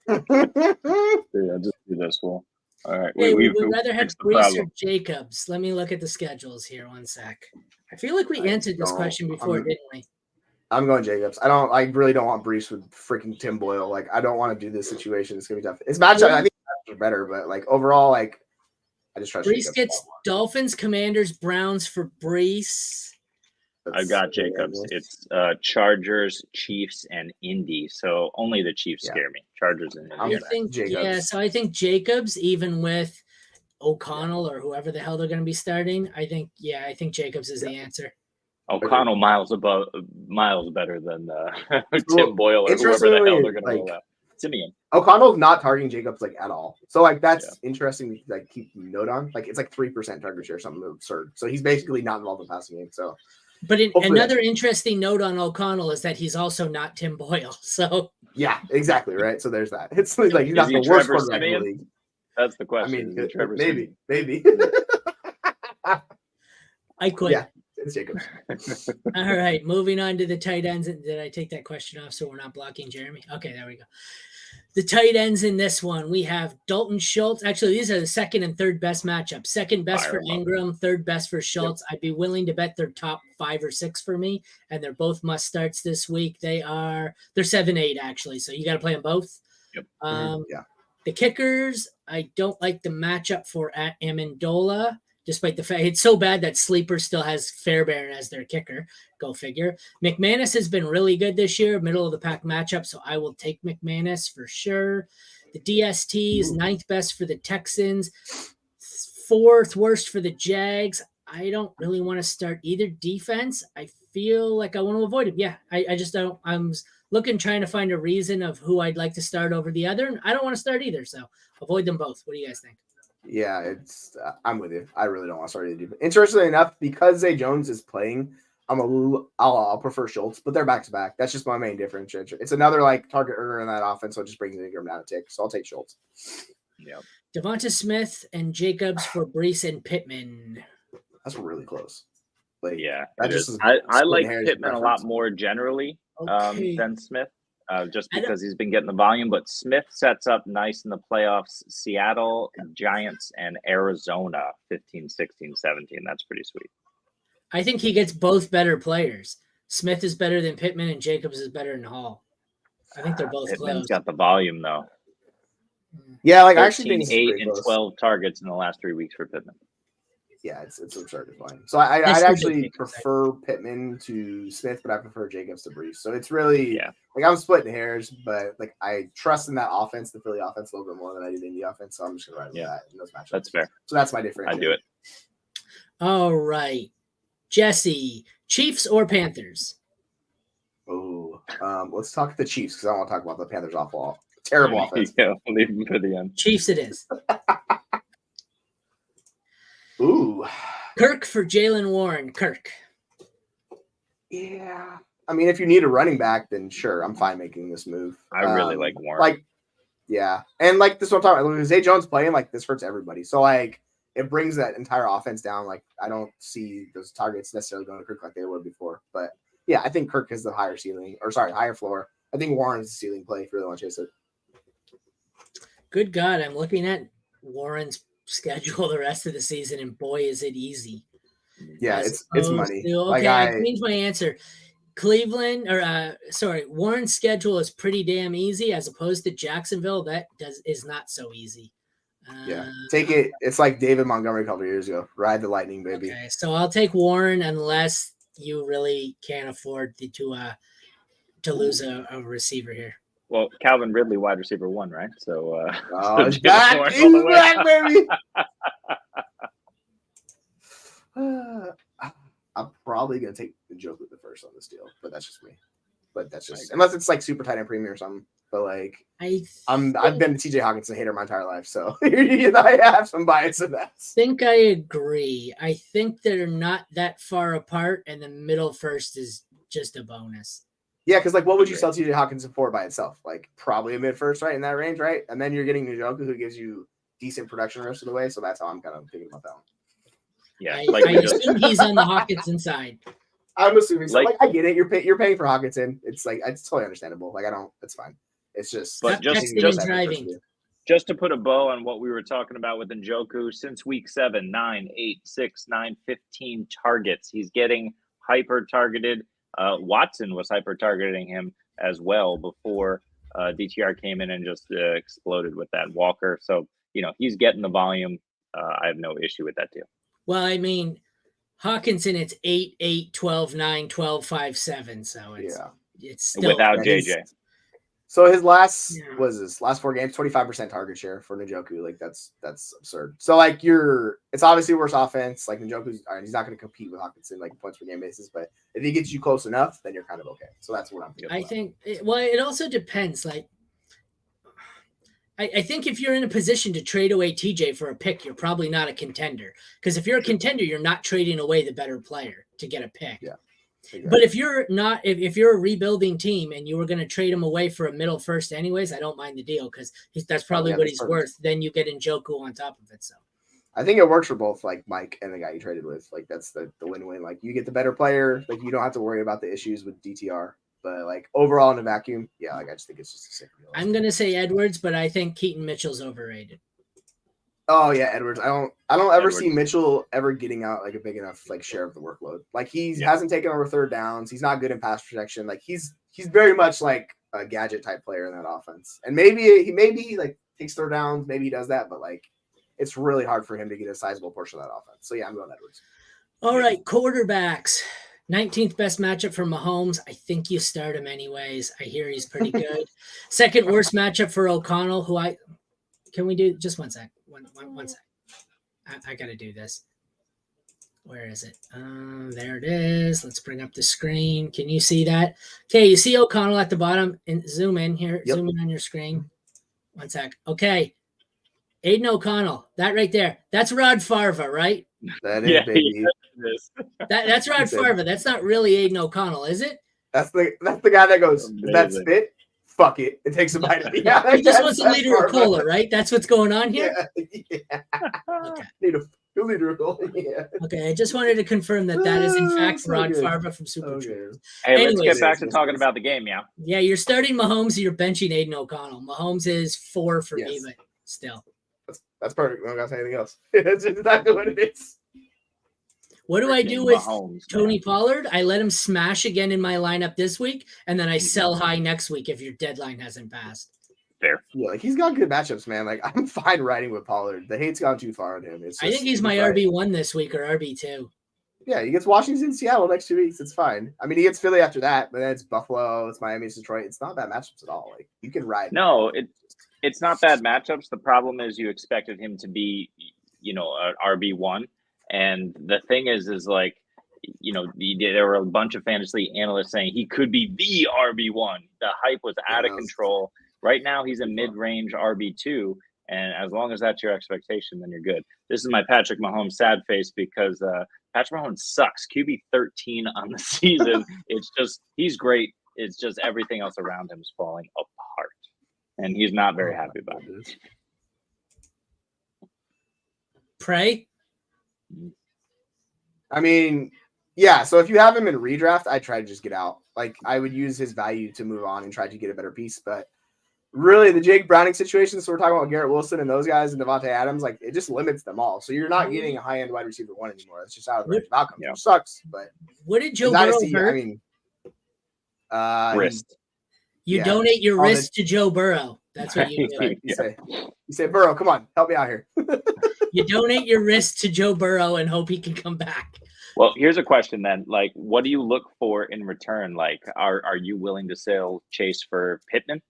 yeah, just do this. Well, all right. Hey, we'd rather have Brees or Jacobs. Let me look at the schedules here. 1 sec. I feel like we answered this question before, didn't we? I'm going Jacobs. I really don't want Brees with freaking Tim Boyle. Like, I don't want to do this situation. It's gonna be tough. It's matchup. I think it's better, but like overall, like. I just trust Brees gets Dolphins, Commanders, Browns for Brees. I've got Jacobs. It's Chargers, Chiefs, and Indy. So only the Chiefs scare me. Chargers and Indy. So I think Jacobs, even with O'Connell or whoever the hell they're going to be starting, I think Jacobs is the answer. O'Connell miles better than Tim Boyle or whoever the hell they're going to roll out. Simeon. O'Connell's not targeting Jacobs like at all. So like that's interesting to like keep note on. Like it's like 3% target share, something absurd. So he's basically not involved in the passing game. So but another interesting note on O'Connell is that he's also not Tim Boyle. So yeah, exactly, right. So there's that. It's like he's not the worst quarterback in the league. That's the question. I mean, maybe. I quit. Yeah, it's Jacobs. All right, moving on to the tight ends. Did I take that question off so we're not blocking Jeremy? Okay, there we go. The tight ends in this one, we have Dalton Schultz. Actually, these are the second and third best matchups. Second best for Ingram, third best for Schultz. I'd be willing to bet they're top 5 or 6 for me, and they're both must starts this week. They're 7-8 actually, so you got to play them both. Yep. The kickers, I don't like the matchup for Amendola. Despite the fact it's so bad that Sleeper still has Fairbairn as their kicker. Go figure. McManus has been really good this year, middle of the pack matchup, so I will take McManus for sure. The DST is 9th best for the Texans, 4th worst for the Jags. I don't really want to start either defense. I feel like I want to avoid him. Yeah, I just don't. I'm trying to find a reason of who I'd like to start over the other, and I don't want to start either, so avoid them both. What do you guys think? Yeah, it's I'm with you. I really don't want to start either. But interestingly enough, because Zay Jones is playing, I'll prefer Schultz, but they're back to back. That's just my main difference. It's another like target earner in that offense, so it just brings Ingram down a tick. So I'll take Schultz. Yeah. Devonta Smith and Jacobs for Brees and Pittman. That's really close. Like, yeah, I like Pittman a lot more generally than Smith. Just because he's been getting the volume, but Smith sets up nice in the playoffs. Seattle, Giants, and Arizona, 15, 16, 17. That's pretty sweet. I think he gets both better players. Smith is better than Pittman, and Jacobs is better than Hall. I think they're both Pittman's close. Got the volume, though. Yeah, like 13, I actually think 8 and 12 targets in the last 3 weeks for Pittman. Yeah, it's absurd as well. So I'd actually prefer Pittman to Smith, but I prefer Jacobs to Brees. So it's really like I'm splitting hairs, but like I trust in that offense, the Philly offense, a little bit more than I do in the offense. So I'm just gonna ride with that in those matchups. That's fair. So that's my difference. I do it. All right, Jesse, Chiefs or Panthers? Oh, let's talk the Chiefs because I don't want to talk about the Panthers awful, terrible offense. Yeah, leave them for the end. Chiefs it is. Ooh. Kirk for Jalen Warren. Kirk. Yeah. I mean, if you need a running back, then sure, I'm fine making this move. I really like Warren. Like, yeah. And like this is what I'm talking about. When Zay Jones playing, like this hurts everybody. So like it brings that entire offense down. Like I don't see those targets necessarily going to Kirk like they were before. But yeah, I think Kirk has the higher floor. I think Warren's the ceiling play if you really want to chase it. Good God, I'm looking at Warren's schedule the rest of the season, and boy, is it easy. Yeah, it's money. Okay, I changed my answer. Warren's schedule is pretty damn easy as opposed to Jacksonville. That is not so easy. Yeah, take it. It's like David Montgomery a couple of years ago. Ride the lightning, baby. Okay, so I'll take Warren unless you really can't afford to lose a receiver here. Well, Calvin Ridley, wide receiver 1, right? So, he's back. He's back, baby. I'm probably gonna take the joke with the first on this deal, but that's just me. But that's just unless it's like super tight end premium or something. But like I've been a TJ Hawkinson hater my entire life, so I have some bias in that. I think I agree. I think they're not that far apart, and the middle first is just a bonus. Yeah, because like what would you sell TJ Hawkinson for by itself? Like probably a mid first, right? In that range, right? And then you're getting Njoku who gives you decent production the rest of the way. So that's how I'm kind of thinking about that one. Yeah, I assume he's on the Hawkinson side. I'm assuming so. Like I get it. You're paying for Hawkinson. It's like it's totally understandable. Like it's fine. It's just but just to put a bow on what we were talking about with Njoku, since week 7, 9, 8, 6, 9, 15 targets. He's getting hyper targeted. Watson was hyper targeting him as well before DTR came in and just exploded with that. Walker. So, he's getting the volume. I have no issue with that too. Well, I mean, Hawkinson, it's 8, 8, 12, 9, 12, 5, 7. So it's still without JJ. So his last 4 games, 25% target share for Njoku. Like that's absurd. So like it's obviously worse offense. Like Njoku's, he's not going to compete with Hawkinson like points per game basis. But if he gets you close enough, then you're kind of okay. So that's what I'm thinking. I think. It also depends. Like I think if you're in a position to trade away TJ for a pick, you're probably not a contender. Because if you're a contender, you're not trading away the better player to get a pick. Yeah. Exactly. But if you're not, if you're a rebuilding team and you were going to trade him away for a middle first anyways, I don't mind the deal because that's probably what he's worth. Then you get Njoku on top of it. So I think it works for both like Mike and the guy you traded with. Like that's the win-win. Like you get the better player. Like you don't have to worry about the issues with DTR. But like overall in a vacuum, yeah, like I just think it's just a sick deal. I'm going to say Edwards, but I think Keaton Mitchell's overrated. Oh yeah, Edwards. I don't ever see Mitchell ever getting out like a big enough like share of the workload. Like he hasn't taken over third downs. He's not good in pass protection. Like he's very much like a gadget type player in that offense. And maybe he like takes third downs. Maybe he does that, but like it's really hard for him to get a sizable portion of that offense. So yeah, I'm going Edwards. All right, quarterbacks. 19th best matchup for Mahomes. I think you start him anyways. I hear he's pretty good. Second worst matchup for O'Connell, can we do just 1 sec? One sec. I got to do this. Where is it? There it is. Let's bring up the screen. Can you see that? Okay, you see O'Connell at the bottom. And zoom in here. Yep. Zoom in on your screen. 1 sec. Okay. Aiden O'Connell. That right there. That's Rod Farva, right? That is, baby. That's Rod Farva. That's not really Aiden O'Connell, is it? That's the guy that goes, is that spit? Fuck it. It takes a bite of me. Yeah, he just wants a liter of cola, right? That's what's going on here? Yeah. Okay. Need a liter of cola. Yeah. Okay, I just wanted to confirm that is in fact Rod Farva from Super Troopers. Hey, let's get back to talking about the game, yeah. Yeah, you're starting Mahomes, you're benching Aiden O'Connell. Mahomes is 4 for me, but still. That's perfect. I don't got to say anything else. That's exactly what it is. What do I do with Tony Pollard? I let him smash again in my lineup this week, and then I sell high next week if your deadline hasn't passed. Fair. Yeah, like he's got good matchups, man. Like I'm fine riding with Pollard. The hate's gone too far on him. I think he's my RB1 this week or RB2. Yeah, he gets Washington, Seattle next 2 weeks. It's fine. I mean, he gets Philly after that, but then it's Buffalo, it's Miami, it's Detroit. It's not bad matchups at all. Like you can ride. No, it's not bad matchups. The problem is you expected him to be, an RB1, and the thing is like, there were a bunch of fantasy analysts saying he could be the RB1. The hype was out of control. Right now, he's a mid-range RB2, and as long as that's your expectation, then you're good. This is my Patrick Mahomes sad face because Patrick Mahomes sucks. QB 13 on the season. It's just he's great. It's just everything else around him is falling apart, and he's not very happy about it. Pray. I mean, yeah. So if you have him in redraft, I try to just get out. Like I would use his value to move on and try to get a better piece, but. Really, the Jake Browning situation, so we're talking about Garrett Wilson and those guys and Devontae Adams, like it just limits them all. So you're not getting a high-end wide receiver 1 anymore. That's just out of the range of outcomes. It sucks, but what did Joe Burrow hurt? I mean, wrist. You donate your wrist to Joe Burrow. That's what you do. You say, Burrow, come on, help me out here. You donate your wrist to Joe Burrow and hope he can come back. Well, here's a question then. Like, what do you look for in return? Like, are you willing to sell Chase for Pittman?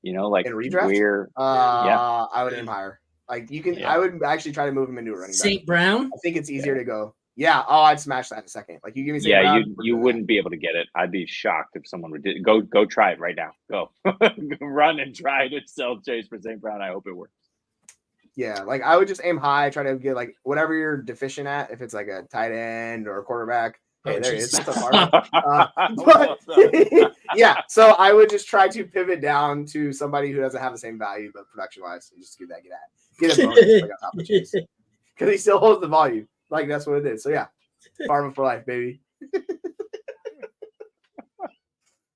Like in redraft, I would aim higher. Like you can, I would actually try to move him into a running back. St. Brown. I think it's easier to go. Yeah. Oh, I'd smash that in a second. Like you give me. St. Brown, you wouldn't be able to get it. I'd be shocked if someone would go try it right now. Go run and try to sell Chase for St. Brown. I hope it works. Yeah, like I would just aim high, try to get like whatever you're deficient at. If it's like a tight end or a quarterback. Hey, there he is. Yeah, so I would just try to pivot down to somebody who doesn't have the same value, but production-wise, just get a bonus like on top of Chase because he still holds the volume. Like that's what it is. So yeah, farming for life, baby.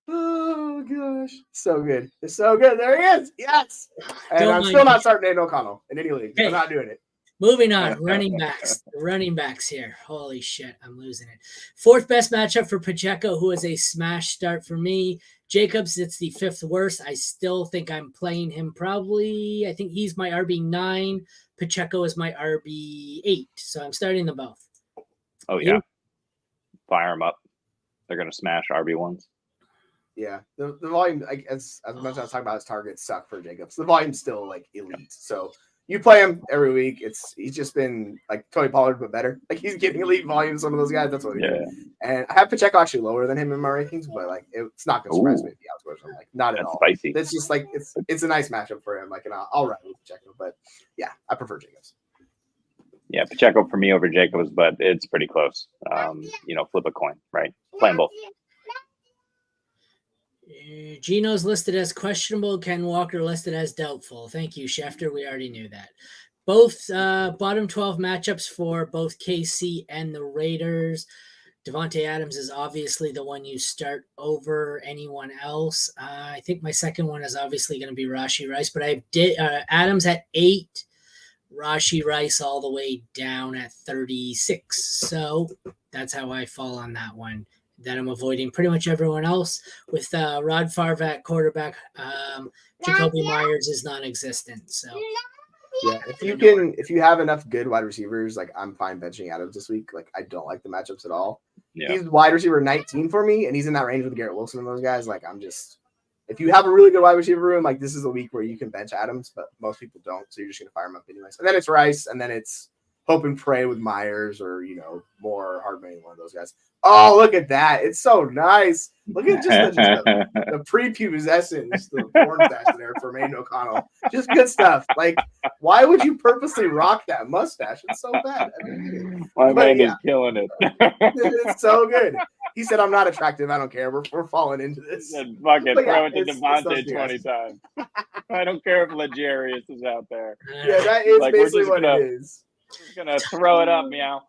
Oh gosh, so good! It's so good. There he is. Yes, and I'm still not starting Aiden O'Connell in any league. I'm not doing it. Moving on, running backs. The running backs here. Holy shit, I'm losing it. Fourth best matchup for Pacheco, who is a smash start for me. Jacobs, it's the fifth worst. I still think I'm playing him probably. I think he's my RB9. Pacheco is my RB8. So I'm starting them both. Oh, yeah. Fire them up. They're going to smash RB1s. Yeah. The volume, like, as much as I was talking about, his targets suck for Jacobs. The volume's still, like, elite. So you play him every week. He's just been like Tony Pollard, but better. Like he's getting elite volume. Some of those guys, that's what we do. And I have Pacheco actually lower than him in my rankings, but like it's not going to surprise me if he outscores him. Like not at all. Spicy. It's just like it's a nice matchup for him. Like and I'll ride with Pacheco, but yeah, I prefer Jacobs. Yeah, Pacheco for me over Jacobs, but it's pretty close. Flip a coin, right? Playing both. Gino's listed as questionable. Ken Walker listed as doubtful. Thank you, Schefter. We already knew that. Both bottom 12 matchups for both KC and the Raiders. Devontae Adams is obviously the one you start over anyone else. I think my second one is obviously going to be Rashee Rice, but I did Adams at 8, Rashee Rice all the way down at 36. So that's how I fall on that one. Then I'm avoiding pretty much everyone else with Rod Favre at quarterback. Jacoby Myers is non-existent. So yeah, if you have enough good wide receivers, like I'm fine benching Adams this week. Like I don't like the matchups at all. Yeah. He's wide receiver 19 for me, and he's in that range with Garrett Wilson and those guys. Like if you have a really good wide receiver room, like this is a week where you can bench Adams, but most people don't. So you're just gonna fire him up anyways. And then it's Rice, and then it's hope and pray with Myers or more Hardman, one of those guys. Oh, look at that. It's so nice. Look at just the prepubescence, the porn fashion there for Aiden O'Connell. Just good stuff. Like, why would you purposely rock that mustache? It's so bad. My man is killing it. It's so good. He said, I'm not attractive. I don't care. We're falling into this. Fucking throw it to Devontae 20 times. I don't care if Legarius is out there. Yeah, that is basically what it is. We're going to throw it up, meow.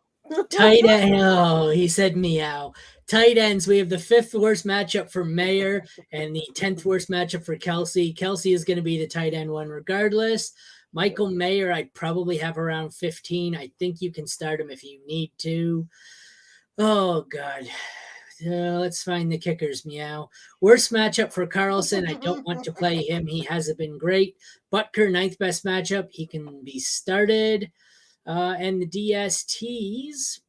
Tight end. Oh, he said meow. Tight ends. We have the 5th worst matchup for Mayer and the 10th worst matchup for Kelsey. Kelsey is going to be the tight end one regardless. Michael Mayer, I'd probably have around 15. I think you can start him if you need to. Oh, God. let's find the kickers, meow. Worst matchup for Carlson. I don't want to play him. He hasn't been great. Butker, 9th best matchup. He can be started. And the DSTs,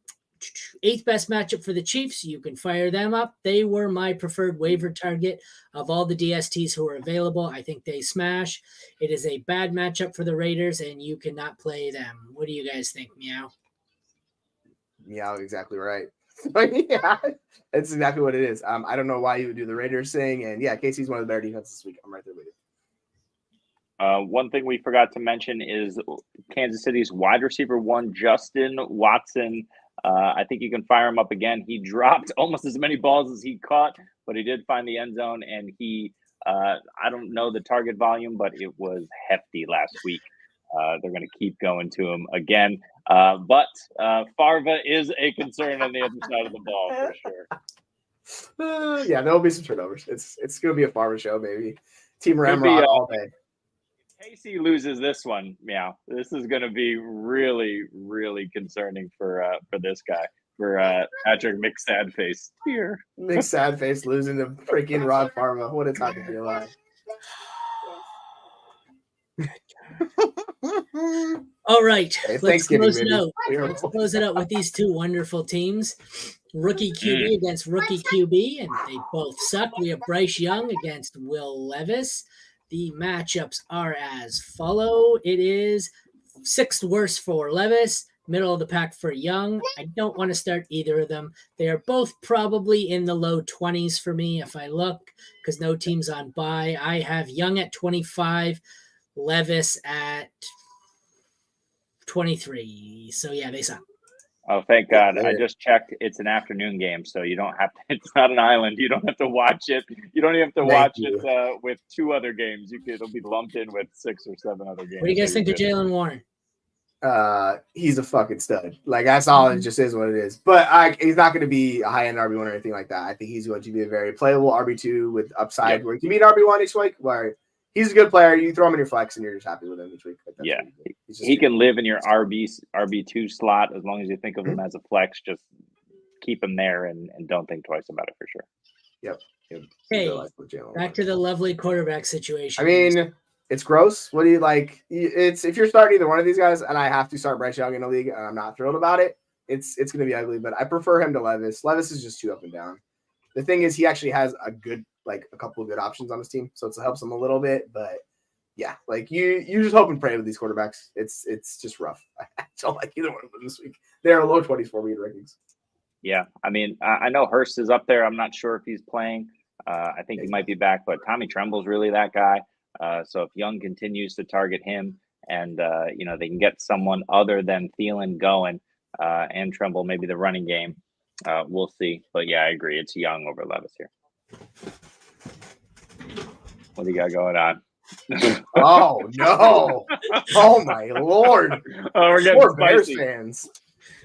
8th best matchup for the Chiefs. You can fire them up. They were my preferred waiver target of all the DSTs who are available. I think they smash. It is a bad matchup for the Raiders, and you cannot play them. What do you guys think, meow? Meow, exactly right. Yeah, that's exactly what it is. I don't know why you would do the Raiders thing, and yeah, KC's one of the better defenses this week. I'm right there with you. One thing we forgot to mention is Kansas City's wide receiver 1, Justin Watson. I think you can fire him up again. He dropped almost as many balls as he caught, but he did find the end zone, and he I don't know the target volume, but it was hefty last week. They're going to keep going to him again. But Farva is a concern on the other side of the ball for sure. Yeah, there'll be some turnovers. It's going to be a Farva show, maybe. Team Ramrod all day. Casey loses this one, meow. This is going to be really, really concerning for this guy, for Patrick McSadface here. McSadface losing to freaking Rod Farva. What a time to be alive. All right, Hey, let's close it baby. out. Let's close it out with these two wonderful teams. Rookie QB against rookie QB, and they both suck. We have Bryce Young against Will Levis. The matchups are as follow. It is 6th worst for Levis, middle of the pack for Young. I don't want to start either of them. They are both probably in the low 20s for me if I look, because no team's on bye. I have Young at 25, Levis at 23. So yeah, they suck. Oh, thank God. I just checked. It's an afternoon game, so you don't have to, it's not an island. You don't have to watch it. You don't even have to watch it with 2 other games. It'll be lumped in with 6 or 7 other games. What do you guys think of Jalen Warren? He's a fucking stud. Like, that's all. It just is what it is. But he's not going to be a high-end RB1 or anything like that. I think he's going to be a very playable RB2 with upside, where he can be an RB1 each week, where he's a good player. You throw him in your flex, and you're just happy with him each week. Yeah, he can live in your RB2 slot as long as you think of him as a flex. Just keep him there and don't think twice about it for sure. Yep. Hey, back to the lovely quarterback situation. I mean, it's gross. What do you like? It's if you're starting either one of these guys, and I have to start Bryce Young in the league, and I'm not thrilled about it. It's going to be ugly, but I prefer him to Levis. Levis is just too up and down. The thing is, he actually has a couple of good options on his team, so it helps him a little bit. But yeah, like you just hope and pray with these quarterbacks. It's just rough. I don't like either one of them this week. They're low 20s for me in rankings. Yeah, I mean, I know Hurst is up there. I'm not sure if he's playing. I think he might be back, but Tommy Tremble's really that guy. So if Young continues to target him, and they can get someone other than Thielen going, and Tremble, maybe the running game. We'll see. But yeah, I agree. It's Young over Levis here. What do you got going on? Oh no! Oh my Lord! Oh, we're getting Poor spicy. Bears fans.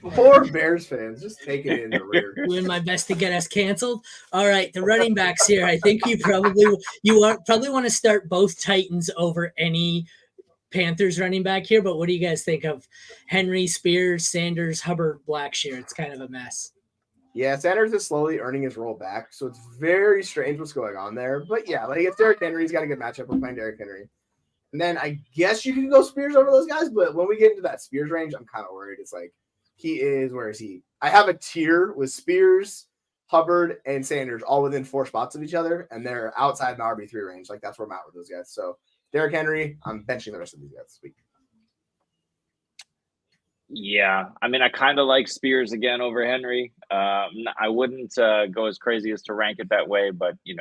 Poor Bears fans. Just take it in the rear. Doing my best to get us canceled. All right, the running backs here. I think you probably want to start both Titans over any Panthers running back here. But what do you guys think of Henry, Spears, Sanders, Hubbard, Blackshear? It's kind of a mess. Yeah, Sanders is slowly earning his role back, so it's very strange what's going on there. But yeah, like if Derrick Henry's got a good matchup, we're playing Derrick Henry. And then I guess you can go Spears over those guys, but when we get into that Spears range, I'm kind of worried. It's like where is he? I have a tier with Spears, Hubbard, and Sanders all within 4 spots of each other, and they're outside an RB3 range. Like that's where I'm at with those guys. So Derrick Henry, I'm benching the rest of these guys this week. Yeah, I mean, I kind of like Spears again over Henry. I wouldn't go as crazy as to rank it that way, but he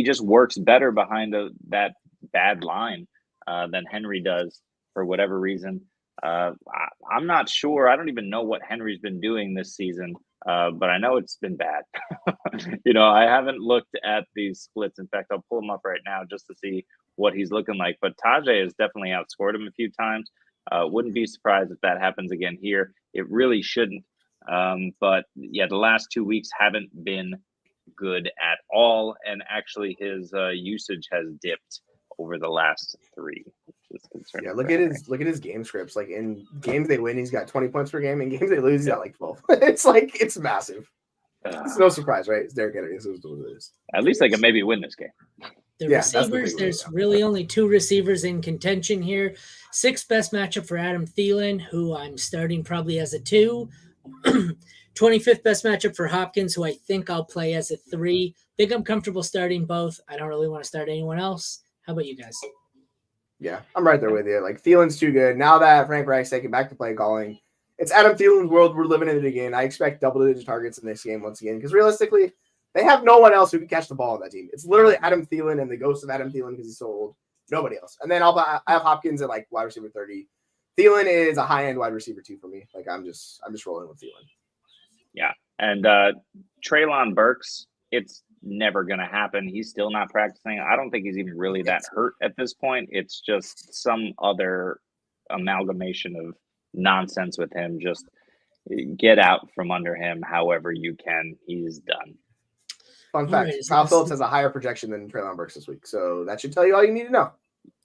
just works better behind that bad line than Henry does for whatever reason. I'm not sure. I don't even know what Henry's been doing this season, but I know it's been bad. I haven't looked at these splits. In fact, I'll pull them up right now just to see what he's looking like. But Tajay has definitely outscored him a few times. Wouldn't be surprised if that happens again here. It really shouldn't. But yeah, the last 2 weeks haven't been good at all. And actually his usage has dipped over the last 3, which is concerning. Yeah, look at his game scripts. Like in games they win, he's got 20 points per game. In games they lose, he's got like 12. It's massive. It's no surprise, right? It's Derrick Henry. This is what it is. At least they can maybe win this game. The Yeah, that's the receivers, big there's one. really only 2 receivers in contention here. 6th best matchup for Adam Thielen, who I'm starting probably as a 2. 25th best matchup for Hopkins, who I think I'll play as a 3. Think I'm comfortable starting both. I don't really want to start anyone else. How about you guys? Yeah, I'm right there with you. Like Thielen's too good. Now that Frank Reich's taken back to play calling, it's Adam Thielen's world. We're living in it again. I expect double-digit targets in this game once again because realistically, they have no one else who can catch the ball on that team. It's literally Adam Thielen and the ghost of Adam Thielen because he's so old. Nobody else. And then I have Hopkins at like wide receiver 30. Thielen is a high-end wide receiver 2 for me. Like I'm just rolling with Thielen. Yeah, and Treylon Burks, it's never going to happen. He's still not practicing. I don't think he's even really that hurt at this point. It's just some other amalgamation of nonsense with him. Just get out from under him however you can. He's done. Fun fact, Right, Kyle Phillips has a higher projection than Treylon Burks this week. So that should tell you all you need to know.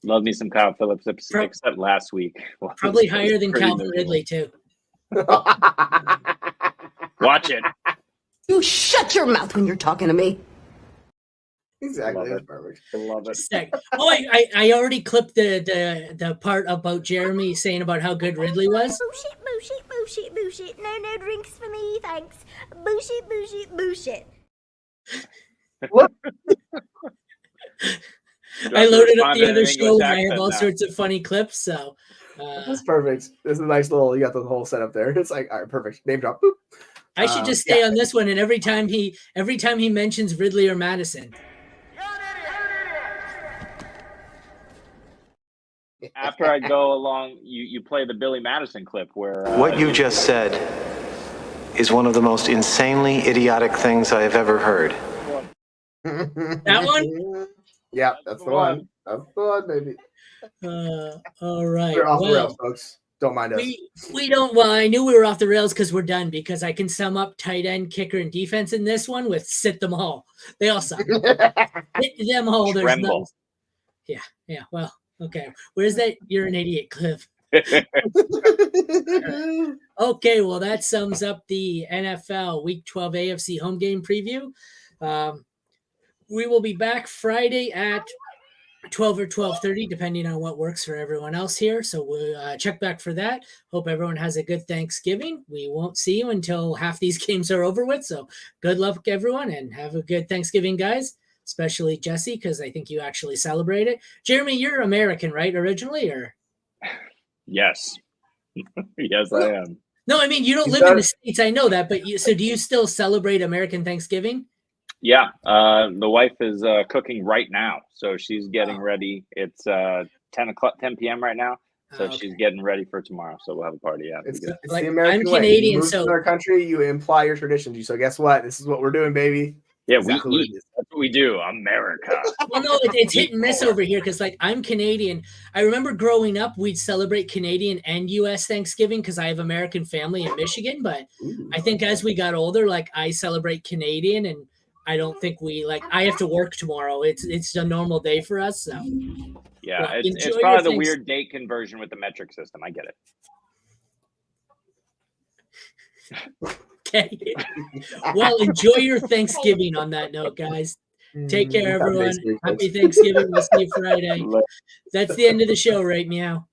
Love me some Kyle Phillips, except last week. Probably higher than pretty Calvin miserable. Ridley, too. Watch it. You shut your mouth when you're talking to me. Exactly. Love That's it. perfect. I love it. Sick. Oh, I already clipped the part about Jeremy saying about how good Ridley was. Bullshit, bullshit, bullshit, bullshit. No drinks for me, thanks. Bullshit, bullshit, bullshit. What? I loaded up Respond the in other an show English and I have accent all now. sorts of funny clips. So That's perfect. This is a nice little. You got the whole setup there. It's like all right, perfect. Name drop. Boop. I should just stay on this one. And every time he mentions Ridley or Madison, After I go along, you play the Billy Madison clip where What you just said is one of the most insanely idiotic things I have ever heard. that one. Yeah, that's the one. That's the one, baby. All right. We're off the Well, rails, folks. Don't mind us. we don't. Well, I knew we were off the rails because we're done. Because I can sum up tight end, kicker, and defense in this one with sit them all. They all suck. Hit them all. There's no. Tremble. Yeah. Well, okay. Where's that? You're an idiot, Cliff. Okay, well, that sums up the NFL Week 12 AFC home game preview. We will be back Friday at 12 or 12:30, depending on what works for everyone else here. So we'll check back for that. Hope everyone has a good Thanksgiving. We won't see you until half these games are over with. So good luck, everyone, and have a good Thanksgiving, guys, especially Jesse, because I think you actually celebrate it. Jeremy, you're American, right, originally? Or Yes. Yes, I am. no, I mean, you don't live in the States. I know that. But so do you still celebrate American Thanksgiving? Yeah. The wife is cooking right now. So she's getting ready. It's 10 p.m. right now. So Okay. she's getting ready for tomorrow. So we'll have a party. Yeah. It's Like, the American I'm way. Canadian, You move so- to our country, you imply your traditions. So guess what? This is what we're doing, baby. Yeah, Exactly we what eat. it is. That's what we do. America. Well, no, it's hit and miss over here because, like, I'm Canadian. I remember growing up, we'd celebrate Canadian and U.S. Thanksgiving because I have American family in Michigan. But Ooh. I think as we got older, like, I celebrate Canadian, and I don't think I have to work tomorrow. It's a normal day for us. So Yeah, Well, it's enjoy probably your the Thanks- weird date conversion with the metric system. I get it. okay. Well, enjoy your Thanksgiving on that note, guys. Take care, Have a everyone. nice week, folks. Happy Thanksgiving. We'll see you Friday. That's the end of the show, right, Meow?